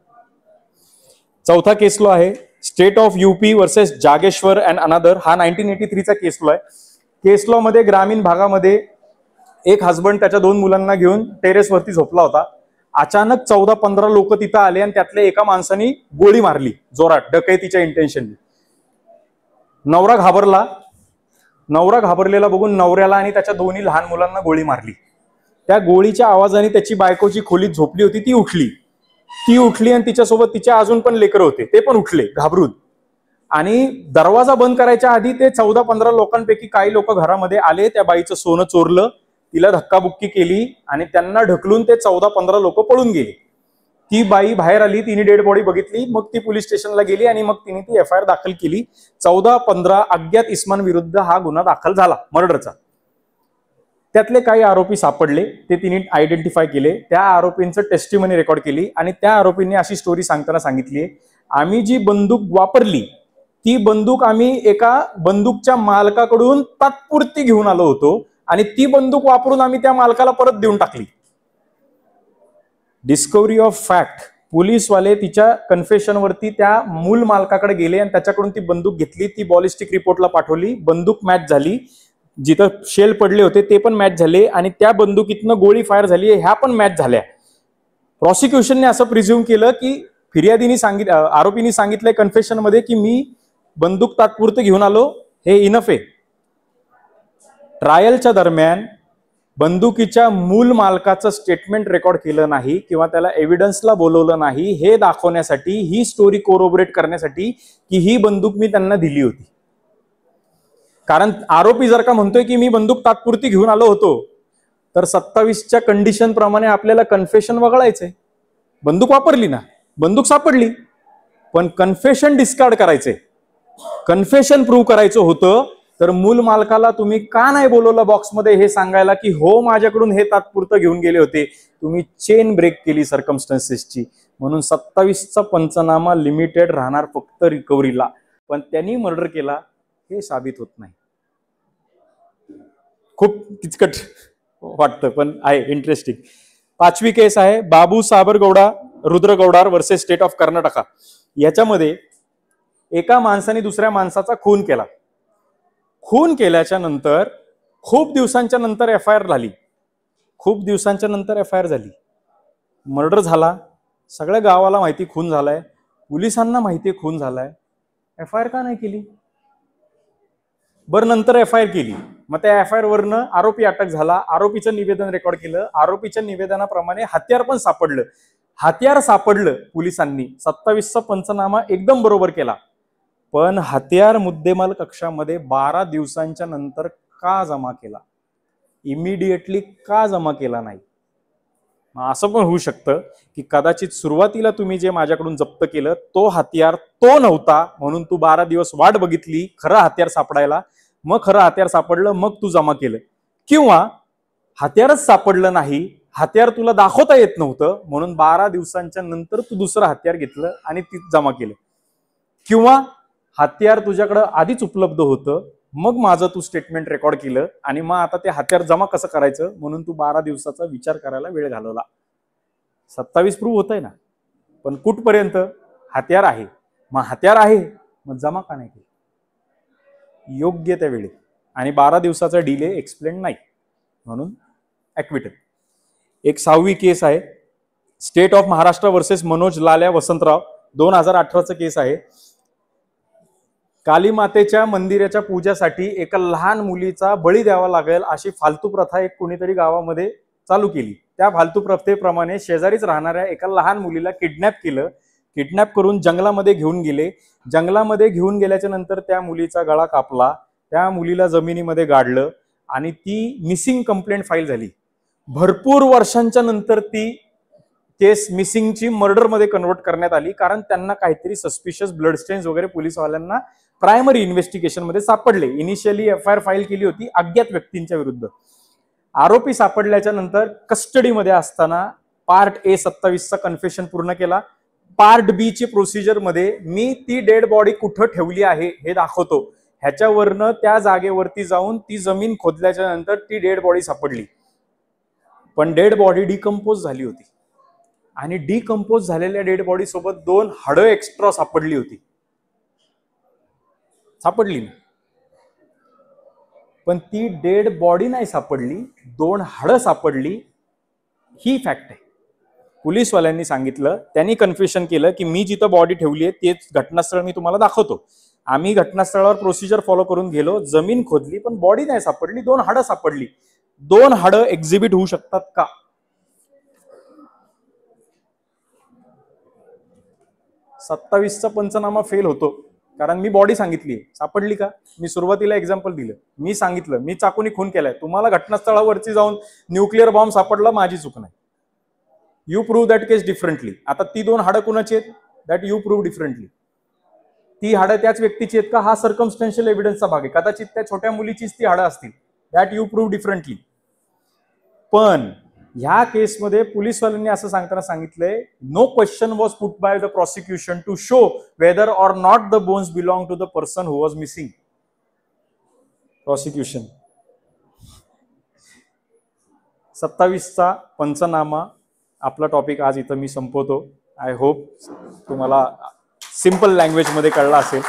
चौथा केस लॉ आहे state of UP versus Jageshwar and another. हा 1983चा केस लॉ आहे. केस लॉ मध्ये ग्रामीण भागामध्ये एक हसबंड त्याच्या 2 मुलांना घेऊन टेरेसवरती झोपला होता. अचानक 14-15 लोक तिथं आले आणि त्यातल्या एका माणसाने गोळी मारली जोरात, डकैतीच्या इंटेन्शनने. नवरा घाबरला. नवरा घाबरलेला बघून नवऱ्याला आणि त्याच्या 2 लहान मुलांना गोळी मारली. त्या गोळीच्या आवाजाने त्याची बायको जी खोलीत झोपली होती ती उठली आणि तिच्यासोबत तिच्या अजून पण लेकरं होते, ते पण उठले घाबरून. आणि दरवाजा बंद करायच्या आधी ते 14-15 लोकांपैकी काही लोक घरामध्ये आले, त्या बाईचं सोनं चोरलं, तिला धक्काबुक्की केली आणि त्यांना ढकलून ते 14-15 लोक पळून गेले. ती बाई बाहेर आली, तिने डेड बॉडी बघितली, मग ती पोलीस स्टेशनला गेली आणि मग तिने ती FIR दाखल केली. 14-15 अज्ञात इस्मांविरुद्ध हा गुन्हा दाखल झाला मर्डरचा. त्यातले काही आरोपी सापडले, ते तिने आयडेंटिफाय केले, त्या आरोपींचं टेस्टिमनी रेकॉर्ड केली आणि त्या आरोपींनी अशी स्टोरी सांगताना सांगितली, आम्ही जी बंदूक वापरली ती बंदूक आम्ही एका बंदूकच्या मालकाकडून तात्पुरती घेऊन आलो होतो आणि ती बंदूक वापरून आम्ही त्या मालकाला परत देऊन टाकली. Discovery of fact. पोलीसवाले तिच्या कन्फेशनवरती त्या मूल मालकाकडे गेले आणि त्याच्याकडून ती बंदूक घेतली, ती बॉलिस्टिक रिपोर्टला पाठवली, बंदूक मॅच झाली, जिथं शेल पडले होते ते पण मॅच झाले आणि त्या बंदुकीतनं गोळी फायर झाली, ह्या पण मॅच झाल्या. प्रॉसिक्युशनने असं प्रिझ्युम केलं की आरोपींनी सांगितलंय कन्फेशन मध्ये की मी बंदूक तात्पुरतं घेऊन आलो, हे इनफ आहे. ट्रायलच्या दरम्यान बंदुकीच्या मूल मालकाचं स्टेटमेंट रेकॉर्ड केलं नाही किंवा त्याला एव्हिडन्सला बोलवलं नाही, हे दाखवण्यासाठी, ही स्टोरी कोरोबरेट करण्यासाठी की ही बंदूक मी त्यांना दिली होती. कारण आरोपी जर का म्हणतोय की मी बंदूक तात्पुरती घेऊन आलो होतो, तर 27च्या कंडिशन प्रमाणे आपल्याला कन्फेशन वगळायचंय. बंदूक वापरली ना, बंदूक सापडली, पण कन्फेशन डिस्कार्ड करायचंय. कन्फेशन प्रूव्ह करायचं होतं, तर मूल मालकाला तुम्ही का नाही बोलवलं बॉक्समध्ये हे सांगायला की हो माझ्याकडून हे तात्पुरतं घेऊन गेले होते. तुम्ही चेन ब्रेक केली सर्कमस्टन्सेसची. म्हणून 27चा पंचनामा लिमिटेड राहणार फक्त रिकव्हरीला, पण त्यांनी मर्डर केला हे साबित होत नाही. खूप किचकट वाटतं पण आहे इंटरेस्टिंग. 5वी केस आहे बाबू साबरगौडा रुद्रगौडार वर्सेस स्टेट ऑफ कर्नाटका. याच्यामध्ये एका माणसाने दुसऱ्या माणसाचा खून केला. खून केल्याच्या नंतर खूप दिवसांच्या नंतर FIR झाली. मर्डर झाला, सगळ्या गावाला माहिती खून झालाय, पोलिसांना माहिती खून झालाय, FIR का नाही केली? बरं, नंतर FIR केली, मग त्या FIR वरनं आरोपी अटक झाला, आरोपीचं निवेदन रेकॉर्ड केलं, आरोपीच्या निवेदनाप्रमाणे हत्यार पण सापडलं. हत्यार सापडलं पोलिसांनी, 27चा पंचनामा एकदम बरोबर केला, पण हत्यार मुद्देमाल कक्षामध्ये 12 दिवसांच्या नंतर का जमा केला? इमिडिएटली का जमा केला नाही? असं पण होऊ शकतं की कदाचित सुरुवातीला तुम्ही जे माझ्याकडून जप्त केलं तो हत्यार तो नव्हता, म्हणून तू 12 दिवस वाट बघितली खरं हत्यार सापडायला, मग खरं हत्यार सापडलं, मग तू जमा केलं. किंवा हत्यारच सापडलं नाही, हत्यार तुला दाखवता येत नव्हतं, म्हणून 12 दिवसांच्या नंतर तू दुसरं हत्यार घेतलं आणि ती जमा केलं. किंवा हत्यार तुझ्याकडे आधीच उपलब्ध होतं, मग माझं तू स्टेटमेंट रेकॉर्ड केलं आणि मग आता ते हत्यार जमा कसं करायचं म्हणून तू 12 दिवसाचा विचार करायला वेळ घालवला. 27 प्रूव्ह होत आहे ना, पण कुठपर्यंत? हत्यार आहे, मग हत्यार आहे मग जमा का नाही केलं योग्य त्या वेळेत? आणि 12 दिवसाचा डिले एक्सप्लेन नाही, म्हणून ऍक्विटल. एक 6वी केस आहे state of Maharashtra versus Manoj लाल्या वसंतराव, 2018चं केस आहे. काली मातेच्या मंदिराच्या पूजासाठी एका लहान मुलीचा बळी द्यावा लागेल अशी फालतू प्रथा एक कोणीतरी गावामध्ये चालू केली. त्या फालतू प्रथेप्रमाणे शेजारीच राहणाऱ्या एका लहान मुलीला किडनॅप केलं, किडनॅप करून जंगलामध्ये घेऊन गेले. जंगलामध्ये घेऊन गेल्याच्या नंतर त्या मुलीचा गळा कापला, त्या मुलीला जमिनीमध्ये गाडलं आणि ती मिसिंग कंप्लेंट फाईल झाली. भरपूर वर्षांच्या नंतर ती केस मिसिंगची मर्डरमध्ये कन्वर्ट करण्यात आली, कारण त्यांना काहीतरी सस्पिशियस ब्लड स्टेन्स वगैरे पोलिसवाल्यांना प्रायमरी इन्व्हेस्टिगेशन मध्ये सापडले. इनिशियली FIR फाईल केली होती अज्ञात व्यक्तींच्या विरुद्ध. आरोपी सापडल्याच्या नंतर कस्टडीमध्ये असताना पार्ट A 27चा कन्फेशन पूर्ण केला. पार्ट B ची प्रोसिजर मध्ये मी ती डेड बॉडी कुठं ठेवली आहे हे दाखवतो, ह्याच्यावरनं त्या जागेवरती जाऊन ती जमीन खोदल्याच्या नंतर ती डेड बॉडी सापडली. पण डेड बॉडी डिकम्पोज झाली होती आणि डिकम्पोज झालेल्या डेड बॉडी सोबत 2 हाडं एक्स्ट्रा सापडली होती. सापडली नाही, पण ती डेड बॉडी नाही सापडली, 2 हाडं सापडली, ही फॅक्ट आहे. पोलिसवाल्यांनी सांगितलं, त्यांनी कन्फेशन केलं की मी जिथं बॉडी ठेवली आहे तेच घटनास्थळ मी तुम्हाला दाखवतो. आम्ही घटनास्थळावर प्रोसिजर फॉलो करून गेलो, जमीन खोदली, पण बॉडी नाही सापडली, 2 हाडं सापडली. 2 हाडं एक्झिबिट होऊ शकतात का? 27चा पंचनामा फेल होतो, कारण मी बॉडी सांगितली, सापडली का? मी सुरुवातीला एक्झाम्पल दिलं, मी सांगितलं मी चाकूनी खून केलाय, तुम्हाला घटनास्थळावरती जाऊन न्यूक्लिअर बॉम्ब सापडला, माझी चूक नाही. You prove that case differently. आता ती 2 हाडं कुणाची आहेत? That you prove differently. ती हाडं त्याच व्यक्तीची आहेत का? हा सर्कमस्टन्शियल एव्हिडन्सचा भाग आहे. कदाचित त्या छोट्या मुलीचीच ती हाडं असतील. That you prove differently. पण ह्या केसमध्ये पोलिसवाल्यांनी असं सांगताना सांगितलंय, no question was put by the prosecution to show whether or not the bones belong to the person who was missing. Prosecution 27चा पंचनामा आपला टॉपिक आज इथं मी संपवतो. आय होप तुम्हाला सिंपल लँग्वेजमध्ये कळला असेल.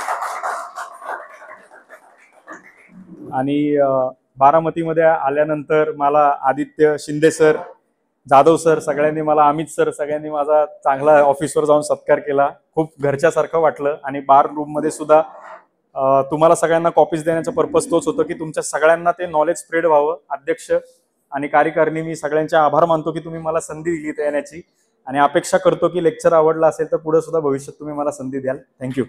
आणि बारामतीमध्ये आल्यानंतर मला आदित्य शिंदे सर, जाधव सर, सगळ्यांनी मला, अमित सर, सगळ्यांनी माझा चांगला ऑफिसवर जाऊन सत्कार केला. खूप घरच्यासारखं वाटलं. आणि बार रूममध्ये सुद्धा तुम्हाला सगळ्यांना कॉपीज देण्याचा पर्पज तोच होतं की तुमच्या सगळ्यांना ते नॉलेज स्प्रेड व्हावं. अध्यक्ष आणि कार्यकारिणी मी सगळ्यांचे आभार मानतो की तुम्ही मला संधी दिली इथे येण्याची, आणि अपेक्षा करतो की लेक्चर आवडला असेल तर पुढे सुद्धा भविष्यात तुम्ही मला संधी द्याल. थँक्यू.